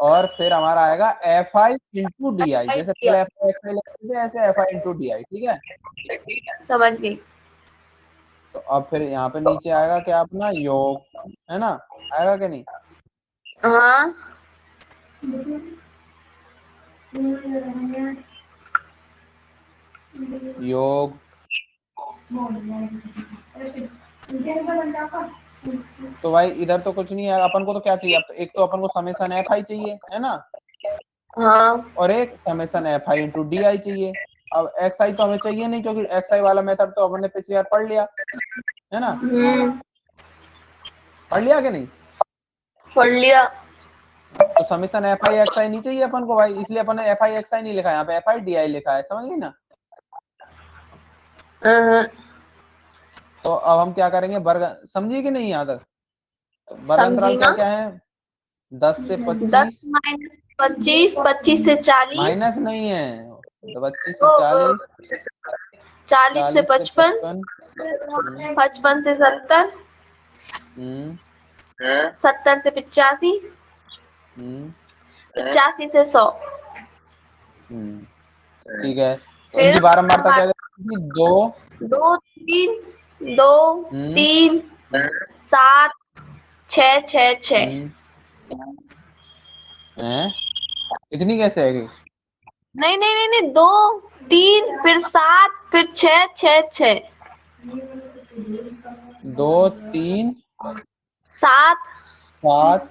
S1: और फिर हमारा आएगा F i into D I, जैसे पहले एफ आई एक्स आई लिखते थे ऐसे F i into D I, ठीक है।
S3: समझ गई।
S1: तो अब फिर यहाँ पे नीचे आएगा क्या अपना योग, है ना, आएगा कि नहीं।
S3: हाँ
S1: योग, तो भाई इधर तो कुछ नहीं है, अपन को तो क्या चाहिए, अब तो एक तो अपन को समेसन एफ आई चाहिए है ना,
S3: हाँ।
S1: और एक summation f i into D I चाहिए। अब एक्स आई तो हमें चाहिए नहीं, क्योंकि एक्स आई वाला मेथड तो अपन ने पिछली बार पढ़ लिया है ना, पढ़ लिया कि नहीं।
S3: पढ़ लिया।
S1: तो समेसन एफ आई एक्स आई नहीं चाहिए अपन को भाई, इसलिए अपन ने एफ आई एक्स आई नहीं लिखा, यहाँ पे एफ आई डी आई लिखा है, समझ गई ना।
S3: हाँ,
S1: तो अब हम क्या करेंगे, वर्ग, समझिए कि नहीं यहाँ तक। तो वर्ग अंतराल
S3: समझी
S1: क्या
S3: ना।
S1: क्या है, 10 से
S3: 10
S1: 25,
S3: माइनस 25, 25 से 40,
S1: माइनस नहीं है, 25 से
S3: ओ,
S1: 40,
S3: 40 से
S1: 40 से
S3: 55,
S1: 55,
S3: 55 से 70,
S1: हम्म
S3: 70 से 85,
S1: हम्म
S3: 85 से 100।
S1: ठीक है। तो
S3: फिर
S1: इनकी बारंबारता क्या देगी, 2,
S3: 2 3, 2
S1: हम्म
S3: 3 7 6 6 6।
S1: हैं, इतनी कैसे आएगी।
S3: नहीं नहीं नहीं नहीं, 2 3 फिर 7 फिर 6 6 6।
S1: 2 3
S3: 7
S1: 7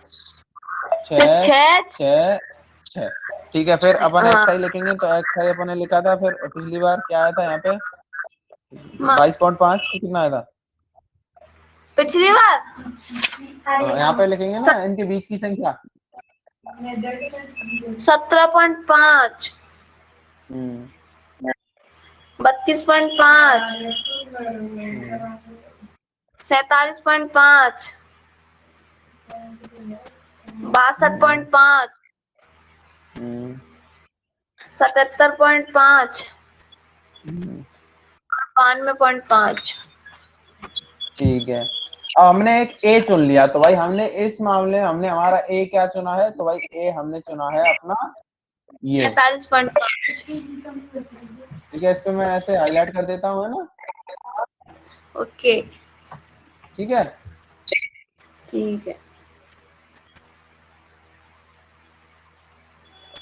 S3: फिर
S1: 6
S3: 6।
S1: 6 6, ठीक है। फिर अपन
S3: हाँ,
S1: एक्स आई लिखेंगे, तो एक्स आई अपन ने लिखा था, फिर पिछली बार क्या आया था यहाँ पे 22.5 कितना आया था।
S3: पिछली बार
S1: यहाँ पे लिखेंगे ना इनके बीच की संख्या,
S3: 17.5, 32.5, 47.5, 62.5, 77.5, 92.5।
S1: ठीक है। अब हमने एक ए चुन लिया, तो भाई हमने इस मामले में हमने हमारा ए क्या चुना है, तो भाई ए हमने चुना है अपना ये,
S3: 43.5।
S1: ठीक है। इस पे मैं ऐसे हाईलाइट कर देता हूँ, है ना,
S3: ओके,
S1: ठीक है।
S3: ठीक है।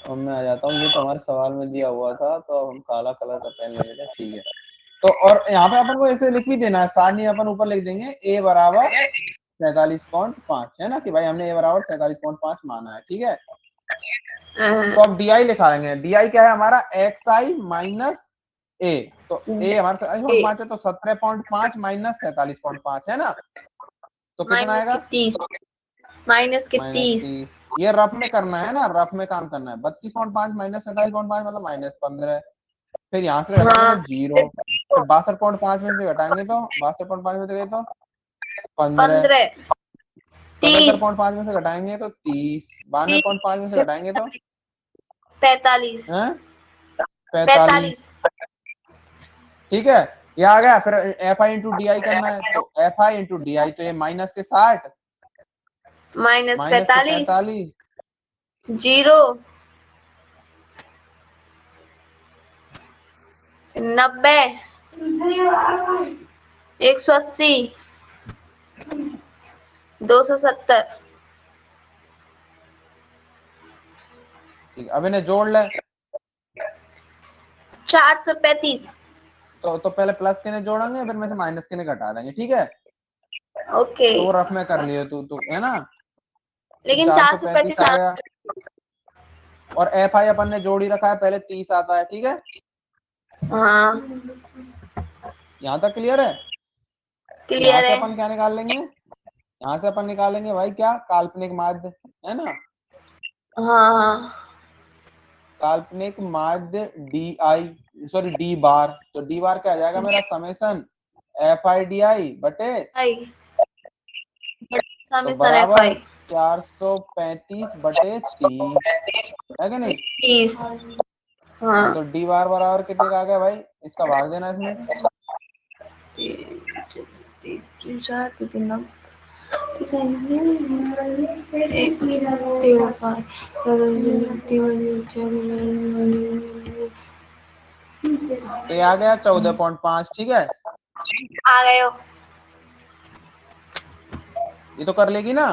S1: अब मैं आ जाता हूँ, ये तो हमारे सवाल में दिया हुआ था, तो अब हम काला कलर का पेन ले लेते हैं, ठीक है। तो और यहाँ पे अपन को ऐसे लिख भी देना है, सारणी अपन ऊपर लिख देंगे ए बराबर 47.5, है ना, कि भाई हमने ए बराबर 47.5 माना है, ठीक है। तो अब डी आई लिखा देंगे, डी आई क्या है हमारा, एक्स आई माइनस ए, तो ए हमारा 47.5 है, तो 17.5 माइनस 47.5 है ना, तो कितना आएगा,
S3: माइनस के
S1: माइनस
S3: 30।
S1: 30। ये रफ में करना है ना, रफ में काम करना है। 32.5 माइनस 47.5 मतलब माइनस 15, फिर यहाँ से घटाएंगे
S3: हाँ,
S1: तो 0, फिर 62.5 में से घटाएंगे तो 62.5 में से गए तो 15,
S3: 15 30
S1: 77.5 में से घटाएंगे तो 30, 92.5 में से घटाएंगे तो
S3: 45
S1: 45, ठीक है। ये आ गया। फिर F i into D I करना है, तो F i into D I, तो ये माइनस के 60
S3: माइनस
S1: माइनस के
S3: 45
S1: 45,
S3: 0 90 180 270।
S1: ठीक, अब इन्हें जोड़ ले,
S3: 435।
S1: तो पहले प्लस के ने जोड़ेंगे, फिर में से माइनस के ने घटा देंगे, ठीक है।
S3: ओके,
S1: तो वो रफ में कर लियो तू है ना,
S3: लेकिन
S1: 435
S3: 435
S1: आ गया, और एफ आई अपन ने जोड़ ही रखा है, पहले 30 आता है, ठीक है।
S3: हाँ,
S1: यहाँ तक क्लियर है? यहाँ
S3: क्लियर
S1: से
S3: है।
S1: अपन क्या निकाल लेंगे, यहाँ से अपन निकालेंगे भाई क्या, काल्पनिक माध्य, है ना।
S3: हाँ हाँ
S1: काल्पनिक माध्य डी आई, सॉरी डी बार, तो डी बार क्या आ जाएगा मेरा, summation f i d i बटे,
S3: आई
S1: तो
S3: समेसन एफ
S1: बराबर
S3: आई
S1: 435 बटे 30, है कि नहीं।
S3: 30।
S1: हाँ
S3: हाँ
S1: तो डी बार बराबर कितने का आ गया भाई, इसका भाग देना इसमें।
S3: 3
S1: तो ये आ गया 14.5, ठीक है।
S3: आ गए हो।
S1: ये तो कर लेगी ना।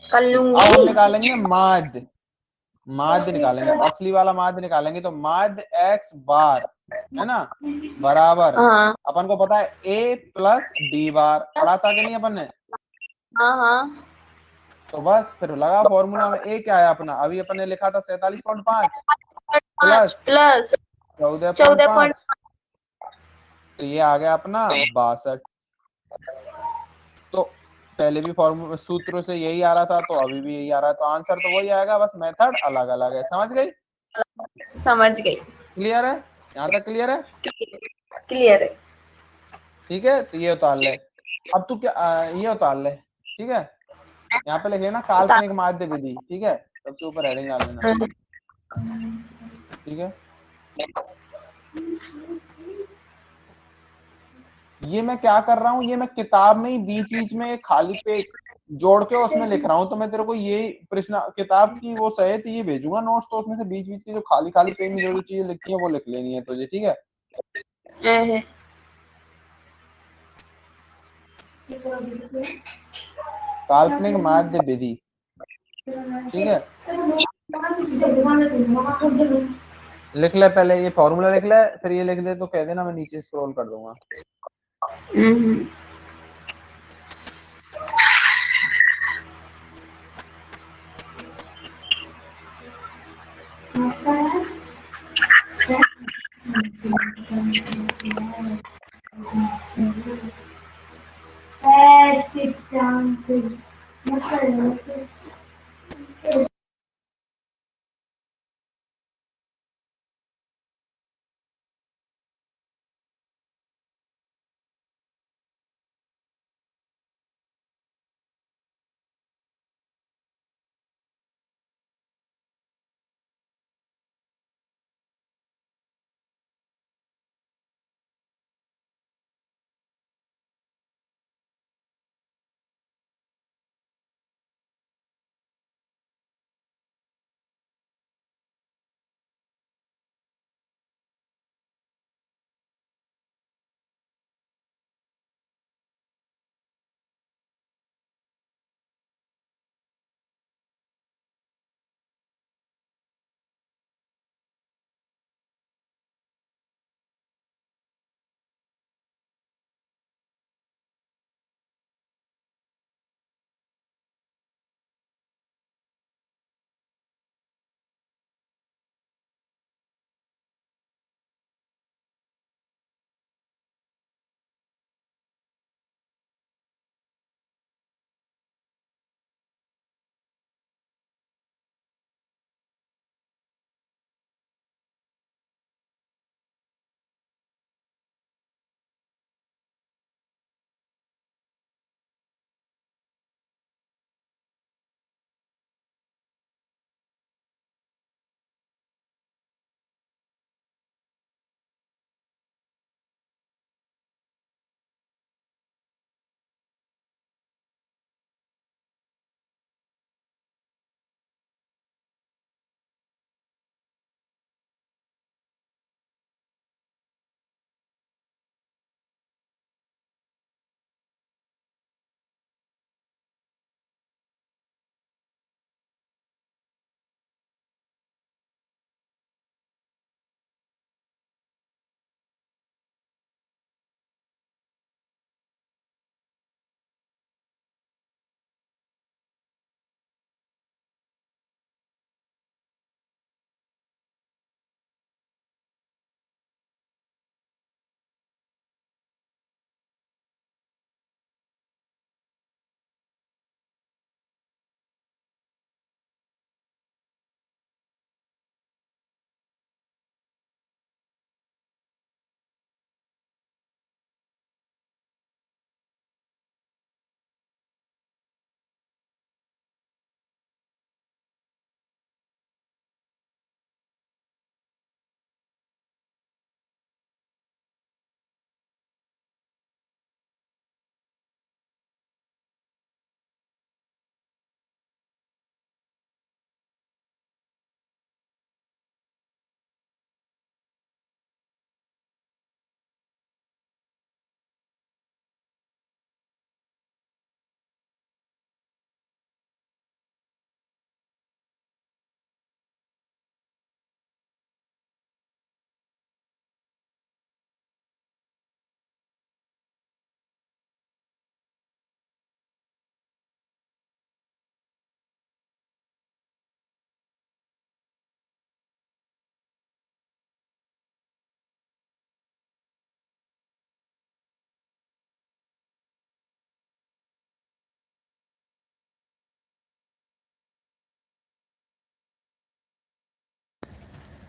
S3: कर
S1: अब हम
S3: लूंगी।
S1: निकालेंगे माध्य, माध्य निकालेंगे, असली वाला माध्य निकालेंगे, तो माध्य एक्स बार, है ना, बराबर,
S3: हाँ
S1: अपन को पता है ए प्लस डी बार, पढ़ा था कि नहीं अपन ने।
S3: हाँ हाँ
S1: तो बस फिर लगा फॉर्मूला में, ए क्या है अपना, अभी अपन ने लिखा था 47.5
S3: 5
S1: प्लस
S3: प्लस 14
S1: 14.5, तो ये आ गया अपना 62। तो पहले भी फॉर्मूला सूत्र से यही आ रहा था, तो अभी भी यही आ रहा है, तो आंसर तो वही आएगा, बस मेथड अलग अलग है, समझ गई।
S3: समझ गई।
S1: क्लियर है, यहाँ तक क्लियर है।
S3: क्लियर है।
S1: ठीक है, तो ये उतार ले। अब तू क्या ये उतार ले, ठीक है। यहाँ पे लिख लेना काल्पनिक माध्य विधि, ठीक है, सबसे ऊपर हेडिंग डाल लेना, ठीक है। ये मैं क्या कर रहा हूँ, ये मैं किताब में ही बीच बीच में एक खाली पेज जोड़ के उसमें लिख रहा हूँ, तो मैं तेरे को ये प्रश्न किताब की वो सहित ये भेजूंगा नोट्स, तो उसमें से बीच बीच की जो खाली खाली पेज में जो जो चीजें लिखी है वो लिख लेनी है तुझे, ठीक है।
S3: है।
S1: काल्पनिक माध्य विधि, ठीक है, लिख ले पहले ये फॉर्मूला लिख ले, फिर ये लिख दे तो कह देना, मैं नीचे स्क्रॉल कर दूंगा।
S3: हम्म।
S2: sit down.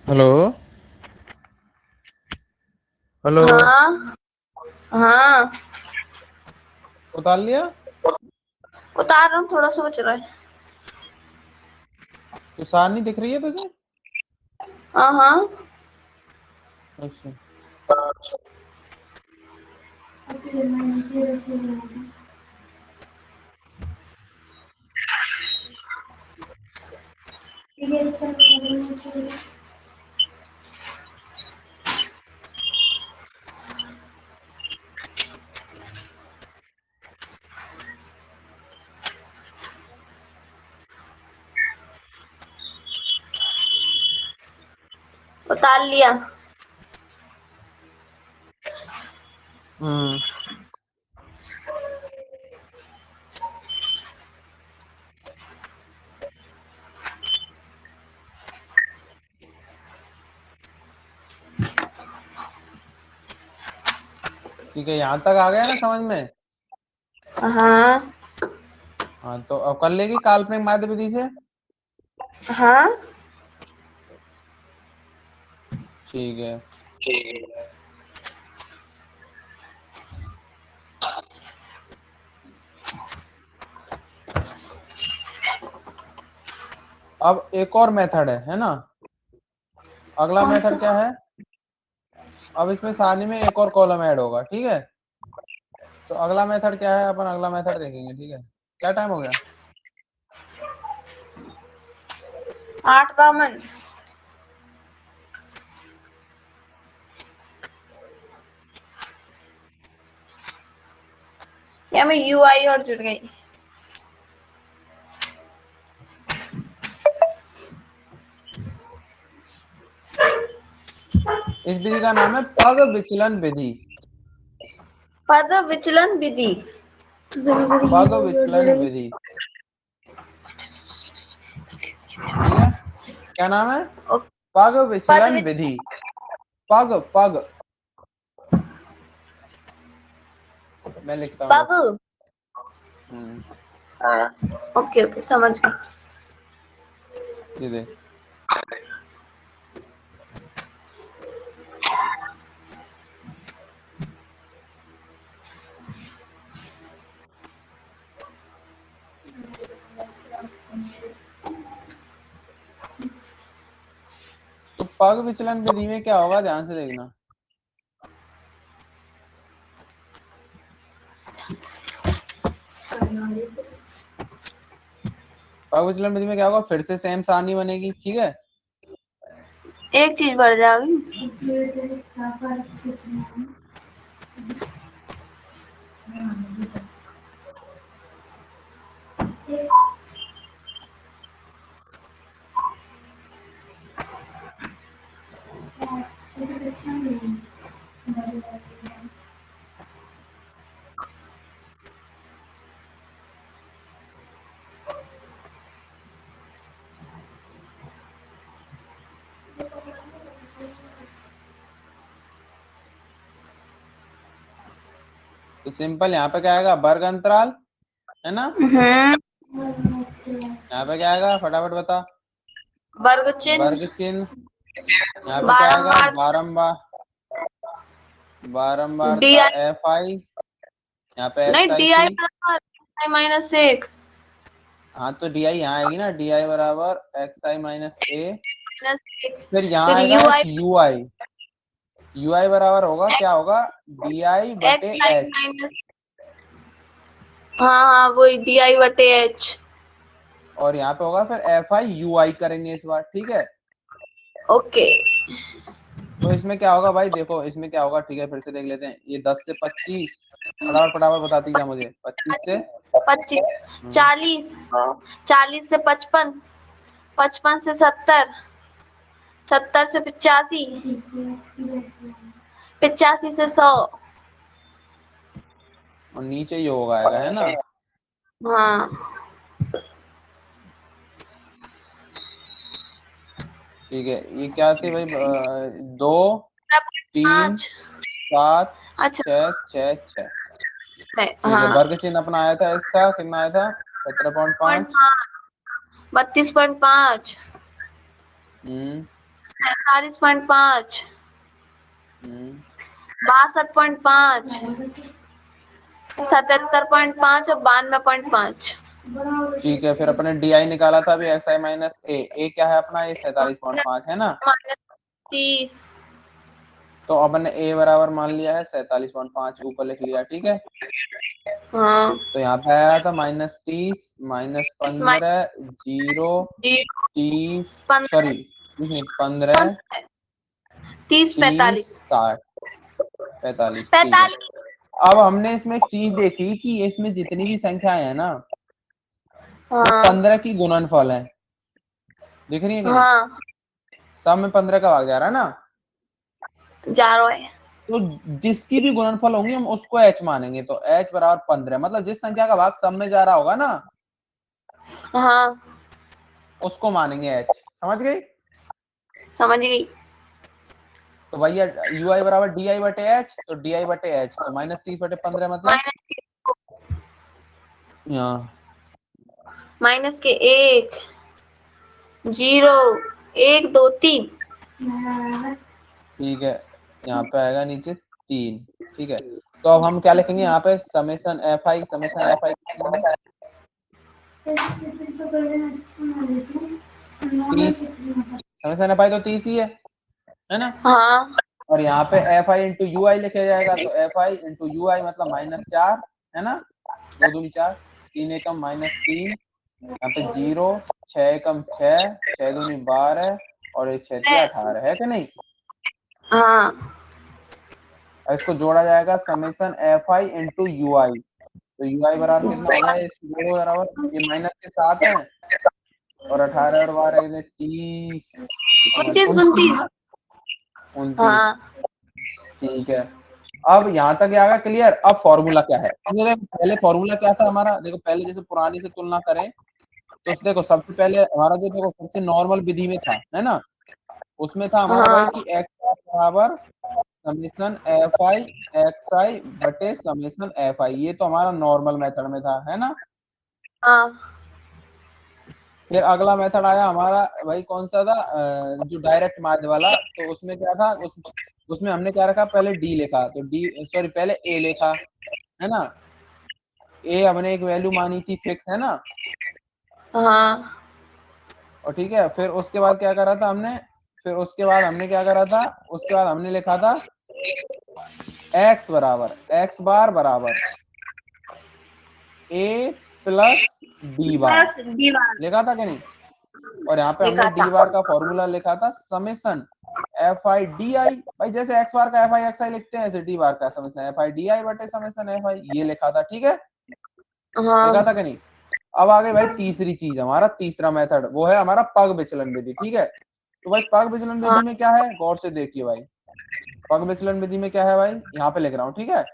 S1: हेलो हेलो,
S3: हाँ हाँ,
S1: उतार लिया?
S3: उतार रहा हूँ, थोड़ा सोच रहा है।
S1: तो सार नहीं दिख रही है तुझे?
S3: हाँ हाँ।
S1: अच्छा,
S3: उतार लिया।
S1: हम्म, ठीक है, यहाँ तक आ गया ना समझ में?
S3: हाँ
S1: हाँ, तो अब कर लेगी काल्पनिक माध्य विधि से?
S3: हाँ।
S1: ठीक है। अब एक और मेथड है ना? अगला
S3: कौन
S1: मेथड
S3: सा?
S1: क्या है? अब इसमें सारणी में एक और कॉलम ऐड होगा, ठीक है? तो अगला मेथड क्या है, अपन अगला मेथड देखेंगे, ठीक है? क्या टाइम हो गया?
S3: 8 बामन। या मैं UI और जुड़ गई।
S1: इस विधि का नाम है पग विचलन विधि।
S3: पद विचलन विधि।
S1: पग विचलन विधि, ठीक है? क्या नाम है? पग
S3: पद
S1: विचलन विधि। पग पग, मैं लिखता हूँ
S3: पग।
S1: रुक। हम्म,
S3: ओके ओके, समझ गई।
S1: ये देख। तो पग विचलन विधि में क्या होगा, ध्यान से देखना। पग विचलन विधि में क्या होगा, फिर से सेम सारणी बनेगी, ठीक है?
S3: एक चीज बढ़ जाएगी।
S1: तो सिंपल यहाँ पे क्या आएगा, वर्ग अंतराल, है ना? यहाँ पे क्या आएगा, फटाफट बता।
S3: वर्ग चिन्ह।
S1: वर्ग चिन्ह। यहाँ पे क्या आएगा,
S3: बारंबार।
S1: बारंबार,
S3: डी
S1: बारंबारता
S3: आई।
S1: एफ आई, यहाँ पे
S3: नहीं,
S1: एक्स आई
S3: डी
S1: थी।
S3: आई बराबर -1।
S1: हाँ, तो डी आई यहाँ आएगी ना, डी आई बराबर एक्स आई माइनस ए।
S3: -1।
S1: फिर यहाँ
S3: फिर
S1: आएगा एक
S3: UI
S1: यू आई। यू आई बराबर होगा, क्या होगा, डी आई बटे
S3: एक्स आई
S1: एच।
S3: माइनस। हाँ हाँ, वही DI/H।
S1: और यहाँ पे होगा फिर एफ आई यू आई करेंगे इस बार, ठीक है?
S3: ओके।
S1: तो इसमें क्या होगा भाई, देखो इसमें क्या होगा, ठीक है? फिर से देख लेते हैं। ये 10 से 25, फटाफट फटाफट बताती जा मुझे। 25 से
S3: 25, 40, 40 से 55, 55 से 70, 70 से 85, 85 से 100।
S1: और नीचे योग आएगा, है ना?
S3: हाँ।
S1: ठीक है, ये क्या थे भाई, 2, 3,
S3: 5।
S1: 7,
S3: अच्छा
S1: 6, 6, 6।
S3: है,
S1: ठीक है,
S3: हाँ।
S1: वर्ग चिन्ह अपना आया था, इसका कितना आया था, 17.5।
S3: 32.5।
S1: हम्म,
S3: 47.5,
S1: हम्म,
S3: 62.5, 77.5 और 92.5।
S1: ठीक है। फिर अपने डी आई निकाला था अभी, एक्स आई माइनस ए क्या है अपना, ये 47.5 है ना।
S3: -30।
S1: तो अपन ने ए बराबर मान लिया है 47.5, ऊपर लिख लिया, ठीक है।
S3: हाँ,
S1: तो यहाँ पे आया था -30, -15, 0, 30,
S3: 15,
S1: सॉरी 15,
S3: 30,
S1: 30,
S3: 45,
S1: 60, 45, ठीक है।
S3: 45।
S1: अब हमने इसमें एक चीज देखी कि इसमें जितनी भी संख्याएं हैं ना, वो
S3: हाँ
S1: 15 की गुणनफल है, दिख रही है कि नहीं।
S3: हाँ,
S1: सब में 15 का भाग जा रहा है ना,
S3: जा रहा है।
S1: तो जिसकी भी गुणनफल होंगी हम उसको h मानेंगे। तो h बराबर 15, मतलब जिस संख्या का भाग सब में जा रहा होगा ना,
S3: हाँ,
S1: उसको मानेंगे h। समझ गई।
S3: समझ गई।
S1: तो भैया यू आई बराबर डी आई बटे एच, तो डी आई बटे एच तो -30/15 मतलब यहाँ,
S3: माइनस के 1, 0, 1, 2, 3।
S1: ठीक है। यहाँ पे आएगा नीचे 3, ठीक है। तो अब हम क्या लिखेंगे यहाँ पे, समेसन एफ आई, समेसन एफ आई 30, समेसन एफ आई तो 30 ही है ना।
S3: हाँ
S1: और यहाँ पे एफ आई इंटू यू आई लिखा जाएगा, तो एफ आई इंटू यू आई मतलब -4 है ना, 2 दूनी 4, 3 एकम -3, यहाँ पे 0, 6 एकम 6, 6 दूनी 12 और 1 6 18 है कि नहीं।
S3: हाँ,
S1: और इसको जोड़ा जाएगा summation f i into u i, तो यू आई बराबर कितना होगा, इसको जोड़ो बराबर, ये माइनस के साथ है और 18 और 12 30,
S3: 29,
S1: 29,
S3: 29।
S1: 29,
S3: हाँ
S1: ठीक है। अब यहाँ तक आ गया क्लियर। अब फॉर्मूला क्या है, देखो पहले फॉर्मूला क्या था हमारा, देखो पहले जैसे पुरानी से तुलना करें तो देखो सबसे पहले हमारा जो देखो सबसे नॉर्मल विधि में था, है ना, उसमें था हमारा भाई
S3: हाँ
S1: कि एक्स बराबर summation f i x i बटे समेसन एफ आई, ये तो हमारा नॉर्मल मेथड में था, है ना।
S3: हाँ
S1: फिर अगला मेथड आया हमारा भाई कौन सा था, जो डायरेक्ट माध्य वाला। तो उसमें क्या था, उसमें हमने क्या रखा, पहले डी लिखा, तो डी सॉरी पहले ए लिखा, है ना। ए हमने एक वैल्यू मानी थी फिक्स, है ना।
S3: हाँ
S1: और ठीक है, फिर उसके बाद क्या करा था हमने, फिर उसके बाद हमने क्या करा था, उसके बाद हमने लिखा था एक्स बराबर एक्स बार बराबर ए प्लस डी बार,
S3: बस दीवार
S1: लिखा था कि नहीं। और यहाँ पे हमने
S3: लिखा
S1: डी
S3: था।
S1: बार का फॉर्मूला लिखा था समेसन एफ आई डी आई, भाई जैसे एक्स बार का एफ आई एक्स आई लिखते हैं ऐसे डी बार का summation f i d i बटे समेसन एफ आई, ये लिखा था, ठीक है, लिखा था
S3: हाँ
S1: कि नहीं। अब आगे भाई तीसरी चीज, हमारा तीसरा मेथड वो है हमारा पग विचलन विधि, ठीक है। तो भाई पग विचलन विधि
S3: हाँ
S1: में क्या है, गौर से देखिए भाई, पग विचलन विधि में क्या है भाई, यहाँ पे लिख रहा हूँ, ठीक है।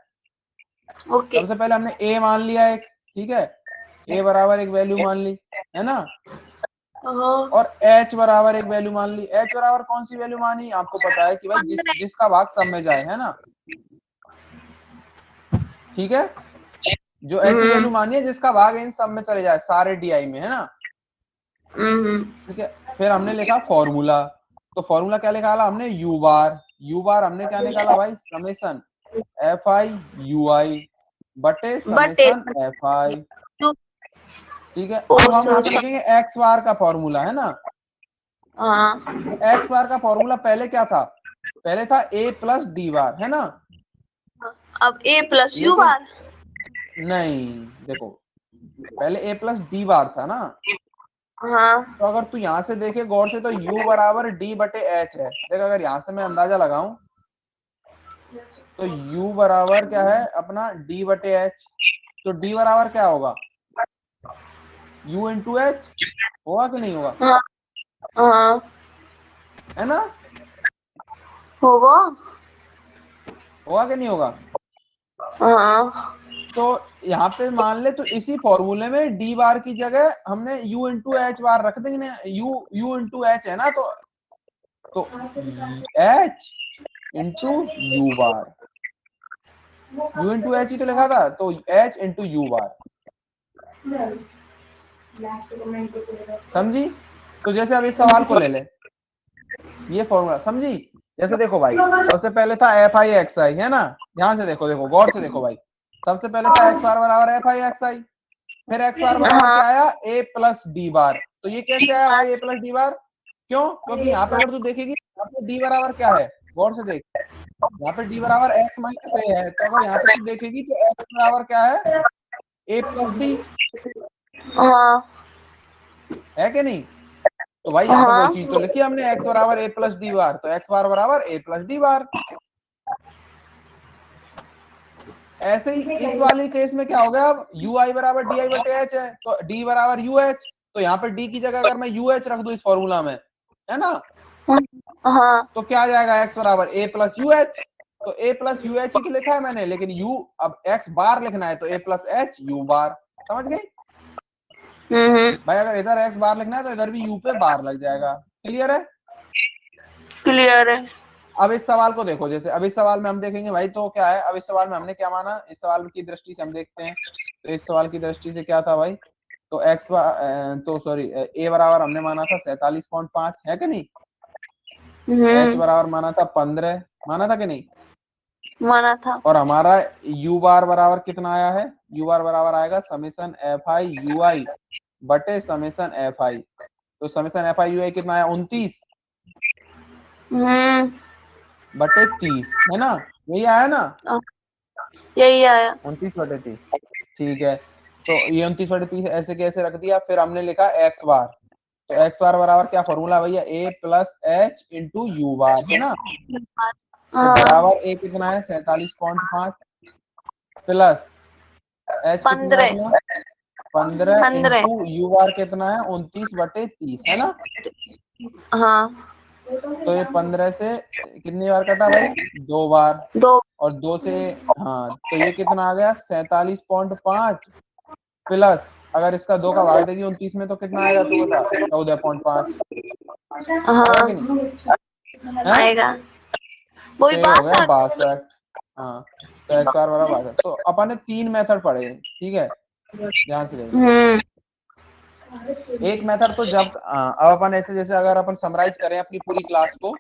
S3: ओके।
S1: सबसे पहले हमने ए मान लिया एक, ठीक है, ए बराबर एक वैल्यू मान ली, है ना।
S3: हाँ
S1: और h बराबर एक वैल्यू मान ली, h बराबर कौन सी वैल्यू मानी, आपको पता है कि भाई जिसका भाग सब में जाए, है ना, ठीक है। जो ऐसी वैल्यू मानी है जिसका भाग इन सब में चले जाए सारे डी में, है ना, ठीक है। फिर हमने लिखा फॉर्मूला, तो फॉर्मूला क्या निकाला हमने, यू बार, यू बार हमने क्या निकाला भाई, समेसन एफ आई यू आई बटे
S3: बट
S1: समेसन एफ आई, ठीक है। अब हम यहाँ पे लिखेंगे एक्स बार का फॉर्मूला, है ना।
S3: हाँ
S1: तो एक्स बार का फॉर्मूला पहले क्या था, पहले था ए प्लस डी बार, है ना।
S3: अब ए प्लस यू
S1: लेकिन
S3: बार।
S1: नहीं, देखो पहले ए प्लस डी बार था ना,
S3: हाँ
S1: तो अगर तू यहाँ से देखे गौर से तो u बराबर डी बटे एच है। देख अगर यहाँ से मैं अंदाजा लगाऊं तो u बराबर क्या है अपना d बटे एच, तो d बराबर क्या होगा, u इंटू एच, होगा कि नहीं होगा,
S3: हाँ हाँ
S1: है ना,
S3: होगा।
S1: होगा कि नहीं होगा।
S3: हाँ
S1: तो यहाँ पे मान ले तो इसी फॉर्मूले में डी बार की जगह हमने u इंटू एच बार रख देंगे ना, u इंटू एच है ना, तो h into u bar, u into h ही तो लिखा था, तो h इंटू यू बार, समझी। तो जैसे अब इस सवाल को ले ले, ये फॉर्मूला समझी। जैसे देखो भाई, सबसे पहले था एफ आई एक्स आई, है ना, ध्यान से देखो, देखो गौर से देखो भाई, सबसे पहले था एक्स बार बराबर एफ आई एक्स आई, फिर एक्स बार बराबर
S3: हाँ
S1: क्या आया, ए प्लस डी बार। तो ये कैसे आया भाई ए प्लस डी बार, क्यों, क्योंकि यहाँ पे अगर तू देखेगी यहाँ पे डी बराबर क्या है, गौर से देख, यहाँ पे डी बराबर एक्स माइनस ए है, तो अगर यहाँ पे तू देखेगी तो एक्स बराबर क्या है, ए प्लस डी,
S3: हाँ
S1: है कि नहीं। तो भाई यहाँ पे वही चीज तो लिखी हमने, एक्स बराबर ए प्लस डी बार, तो एक्स बार बराबर ए प्लस डी बार। ऐसे ही इस वाली केस में क्या हो गया, अब यू आई बराबर डी आई बटे एच है, तो डी बराबर यू एच, तो यहाँ पे डी की जगह अगर मैं यू एच रख दूं इस फॉर्मूला में, है ना,
S3: हाँ
S1: तो क्या आ जाएगा, एक्स बराबर ए प्लस यू एच। तो ए प्लस यू एच ही लिखा है मैंने, लेकिन यू अब एक्स बार लिखना है, तो ए प्लस एच यू बार, समझ गई भाई। अगर इधर एक्स बार लिखना है तो इधर भी यू पे बार लग जाएगा। क्लियर है,
S3: क्लियर है।
S1: अब इस सवाल को देखो, जैसे अब इस सवाल में हम देखेंगे भाई, तो क्या है, अब इस सवाल में हमने क्या माना, इस सवाल की दृष्टि से हम देखते हैं, तो इस सवाल की दृष्टि से क्या था भाई, तो एक्स तो सॉरी ए बराबर हमने माना था 47.5, है कि नहीं, एच बराबर माना था 15, माना था कि नहीं,
S3: माना था।
S1: और हमारा यू बार बराबर कितना आया है, यू बार बराबर आएगा समेसन एफ आई यू आई बटे समेसन एफ आई, तो समेसन एफ आई यू आई कितना आया, 29 बटे 30, है ना, यही आया ना,
S3: यही आया
S1: 29 बटे 30, ठीक है। तो ये 29 बटे 30 ऐसे कैसे रख दिया, फिर हमने लिखा एक्स बार, तो एक्स बार बराबर क्या फॉर्मूला भैया, ए प्लस एच इंटू यू बार, है ना, तो बराबर ए कितना है 47.5 प्लस एच कितना है
S3: 15
S1: अपना 15 इंटू यू बार कितना है 29 बटे 30, है ना।
S3: हाँ
S1: तो ये 15 से कितनी बार कटा भाई, 2 बार,
S3: 2
S1: और 2 से, हाँ, तो ये कितना आ गया 47.5 प्लस, अगर इसका 2 का भाग देगी 29 में तो कितना आएगा तू बता, 14.5,
S3: हाँ
S1: है,
S3: आएगा वही
S1: तो ये हो गया
S3: 62।
S1: 62। हाँ, तो एक्स बार बराबर 62। तो अपन ने 3 मेथड पढ़े, ठीक है, ध्यान से देखना। एक मेथड तो जब अब अपन ऐसे, जैसे अगर अपन समराइज करें अपनी पूरी क्लास को,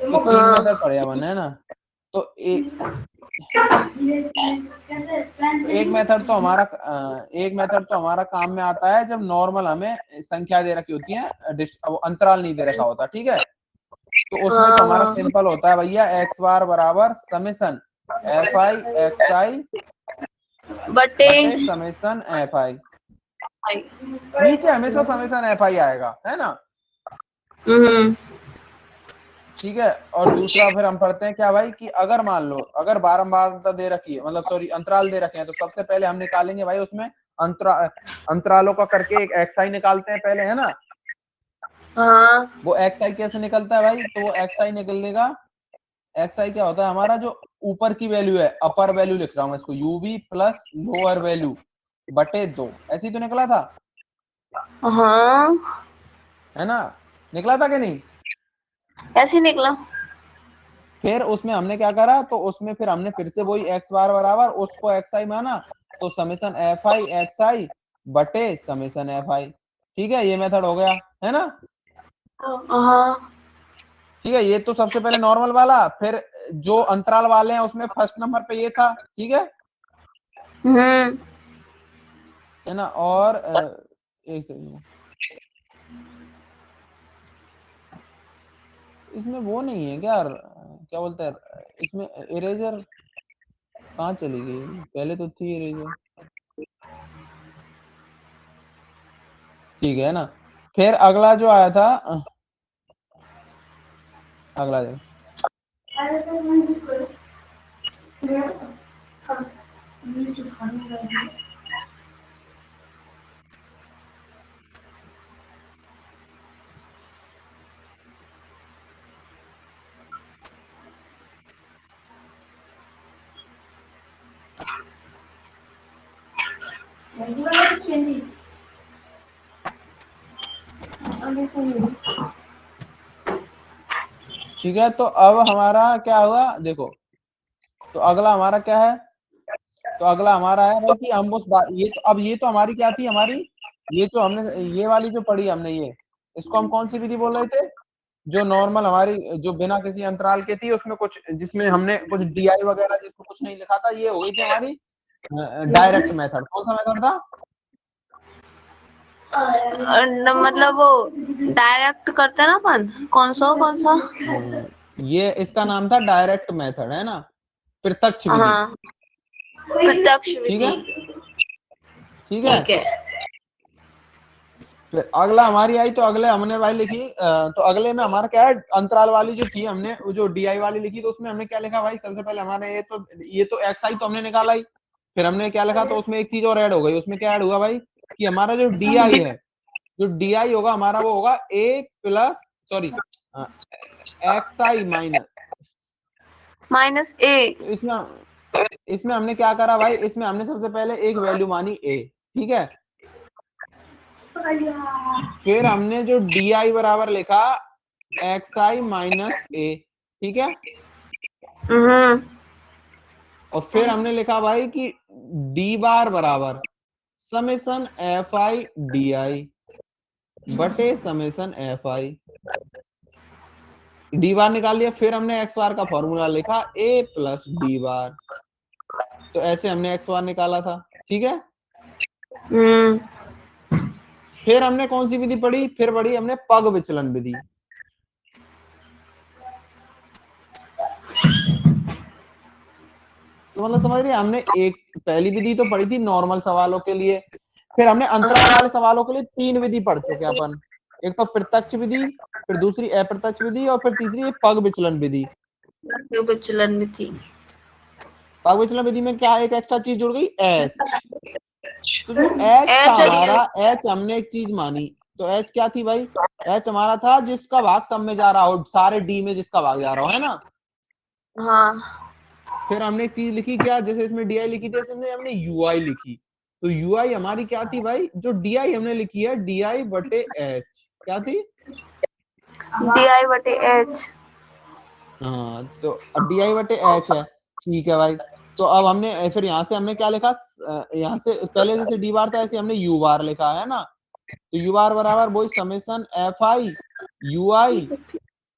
S1: तो 3 मेथड पढ़े अपन, है ना, तो एक मेथड तो हमारा काम में आता है जब नॉर्मल हमें संख्या दे रखी होती है, अंतराल नहीं दे रखा होता, ठीक है, तो उसमें तो हमारा सिंपल होता है भैया, एक्स बार बराबर summation f i x i बटे समेसन एफ आई, नीचे हमेशा समेसन एफ आई आएगा, है ना, ठीक है। और दूसरा फिर हम पढ़ते हैं क्या भाई, कि अगर मान लो अगर बारंबारता दे रखी है, मतलब सॉरी अंतराल दे रखे हैं, तो सबसे पहले हम निकालेंगे भाई उसमें अंतरालों का करके एक एक्स आई निकालते हैं पहले, है ना।
S3: हाँ
S1: वो एक्स आई कैसे निकलता है भाई, तो वो एक्स आई निकल देगा, एक्स आई क्या होता है हमारा, जो ऊपर की वैल्यू है, अपर वैल्यू लिख रहा हूँ मैं इसको, U B plus lower value बटे 2, ऐसे ही तो निकला था,
S3: हाँ
S1: है ना, निकला था कि नहीं।
S3: ऐसे निकला।
S1: फिर उसमें हमने क्या करा, तो उसमें फिर हमने फिर से वही एक्स बार बराबर उसको एक्स आई माना, तो summation f i x i बटे समेसन एफ आई, ठीक है, ये मेथड हो गया, है ना।
S3: हाँ
S1: ठीक है, ये तो सबसे पहले नॉर्मल वाला, फिर जो अंतराल वाले हैं उसमें फर्स्ट नंबर पे ये था, ठीक है ना। और एक सेकंड, इसमें वो नहीं है क्या, क्या बोलते हैं, इसमें इरेजर कहाँ चली गई, पहले तो थी इरेजर, ठीक है ना। फिर अगला जो आया था, अगला देखो, ठीक है। तो अब हमारा क्या हुआ देखो, तो अगला हमारा क्या है, तो अगला हमारा है भाई कि हम उस बात, ये तो अब ये तो हमारी क्या थी, हमारी ये जो हमने ये वाली जो पढ़ी हमने, ये इसको हम कौन सी विधि बोल रहे थे, जो नॉर्मल हमारी जो बिना किसी अंतराल के थी उसमें कुछ, जिसमें हमने कुछ DI वगैरह जिसमें कुछ नहीं लिखा था, ये हो गई थी हमारी डायरेक्ट मेथड। कौन सा मेथड था?
S3: मतलब वो डायरेक्ट करते हैं ना अपन, कौन सा?
S1: ये इसका नाम था डायरेक्ट मेथड, है ना, प्रत्यक्ष विधि।
S3: हाँ, प्रत्यक्ष
S1: ठीक है,
S3: विधि।
S1: ठीक है।
S3: ठीक है।
S1: फिर अगला हमारी आई, तो अगले हमने भाई लिखी, तो अगले में हमारा क्या है, अंतराल वाली जो थी हमने वो जो DI वाली लिखी, तो उसमें हमने क्या लिखा भाई, सबसे पहले हमारे ये तो XI तो हमने निकाला ही, फिर हमने क्या लिखा, तो उसमें एक चीज और ऐड हो गई। उसमें क्या ऐड हुआ भाई, कि हमारा जो DI है, जो DI होगा हमारा वो होगा A plus sorry XI
S3: minus A.
S1: तो इसमें हमने क्या करा भाई, इसमें हमने सबसे पहले एक वैल्यू मानी A, ठीक है। फिर हमने जो DI बराबर लिखा XI माइनस A, ठीक है। और फिर हमने लिखा भाई कि D बार बराबर समेसन FI DI बटे समेसन FI, D बार निकाल लिया। फिर हमने X बार का फॉर्मूला लिखा A प्लस D बार, तो ऐसे हमने X बार निकाला था, ठीक है। फिर हमने कौन सी विधि पढ़ी, फिर पढ़ी हमने पग विचलन विधि। तो मतलब समझ रहे, हमने एक पहली विधि तो पढ़ी थी नॉर्मल सवालों के लिए, फिर हमने अंतराल वाले सवालों के लिए 3 विधि पढ़ चुके अपन। एक तो प्रत्यक्ष विधि, फिर दूसरी अप्रत्यक्ष विधि, और फिर तीसरी पग विचलन विधि।
S3: विचलन में थी।
S1: पग विचलन विधि में क्या एक एक्स्ट्रा चीज जुड़ गई, H। तो जो H था हमारा, H हमने एक चीज मानी, तो H क्या थी भाई, H हमारा था जिसका भाग सब में जा रहा हो, सारे D में जिसका भाग जा रहा हो, है ना।
S3: हाँ।
S1: फिर हमने एक चीज लिखी क्या, जैसे इसमें DI लिखी थी, इसमें हमने UI लिखी। तो UI हमारी क्या थी भाई, जो DI हमने लिखी है DI बटे H, क्या थी,
S3: DI बटे H।
S1: हाँ, तो अब DI बटे H है, ठीक है भाई। तो अब हमने फिर यहाँ से हमने क्या लिखा, यहाँ से पहले जैसे D बार था ऐसे हमने U बार लिखा है ना। तो U बार बराबर वही समेसन FI UI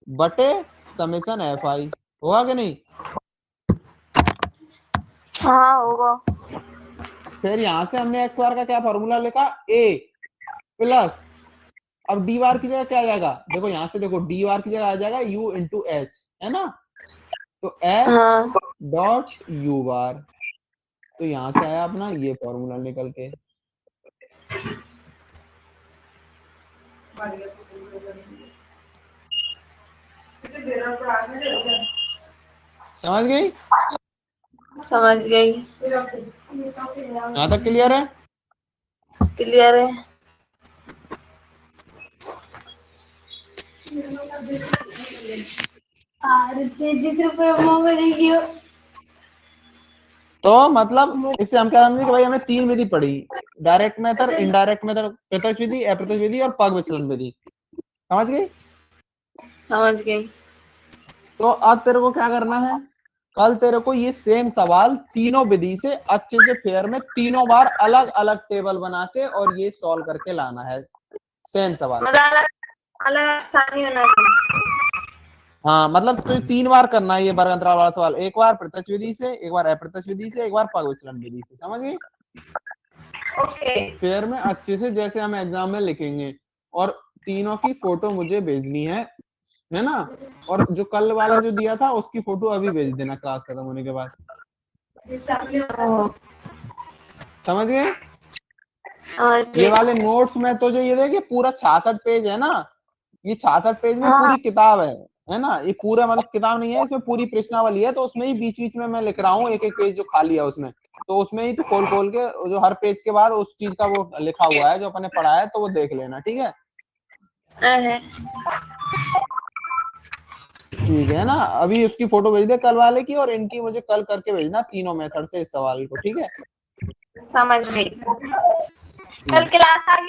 S1: बटे समेसन FI, होगा कि नहीं।
S3: हाँ होगा।
S1: फिर यहाँ से हमने X बार का क्या फॉर्मूला लिखा, A प्लस, अब D बार की जगह क्या आ जाएगा, देखो यहाँ से देखो D बार की जगह आ जाएगा U इंटू H, है ना। तो H डॉट U बार, तो यहाँ से आया अपना ये फॉर्मूला निकल के। समझ गई,
S3: समझ गई।
S1: यहाँ तक क्लियर है।
S3: क्लियर है।
S1: तो मतलब इससे हम क्या समझे कि भाई हमने 3 विधि पढ़ी, डायरेक्ट मेथड, इनडायरेक्ट मेथड, प्रत्यक्ष विधि, अप्रत्यक्ष विधि और पग विचलन विधि। समझ गई।
S3: समझ गई।
S1: तो अब तेरे को क्या करना है, कल तेरे को ये सेम सवाल तीनों विधि से अच्छे से फेयर में तीनों बार अलग अलग टेबल बना के और ये सॉल्व करके लाना है, सेम सवाल।
S3: मतलब अलग अलग आसानी होना चाहिए।
S1: हाँ, मतलब तो 3 बार करना है ये वर्ग अंतराल वाला सवाल, एक बार प्रत्यक्ष विधि से, एक बार अप्रत्यक्ष विधि से, एक बार पग विचलन विधि से। समझ गई।
S3: ओके।
S1: फेयर में अच्छे से जैसे हम एग्जाम में लिखेंगे, और तीनों की फोटो मुझे भेजनी है ना। और जो कल वाला जो दिया था उसकी फोटो अभी भेज देना क्लास खत्म होने के बाद। समझ गए। ये वाले नोट्स में तो जो ये देखिए पूरा 66 पेज है ना, ये 66 पेज में पूरी किताब है ना। ये पूरा मतलब किताब नहीं है, इसमें पूरी प्रश्नावली है, तो उसमें ही बीच बीच में मैं लिख रहा हूँ एक एक पेज जो खाली है उसमें, तो उसमें ही तो खोल खोल के जो हर पेज के बाद उस चीज का वो लिखा हुआ है जो अपने पढ़ा है, तो वो देख लेना, ठीक है। ठीक है ना, अभी उसकी फोटो भेज दे कल वाले की, और इनकी मुझे कल करके भेजना तीनों मेथड से इस सवाल को, ठीक है।
S3: समझ गई। कल क्लास आ गई।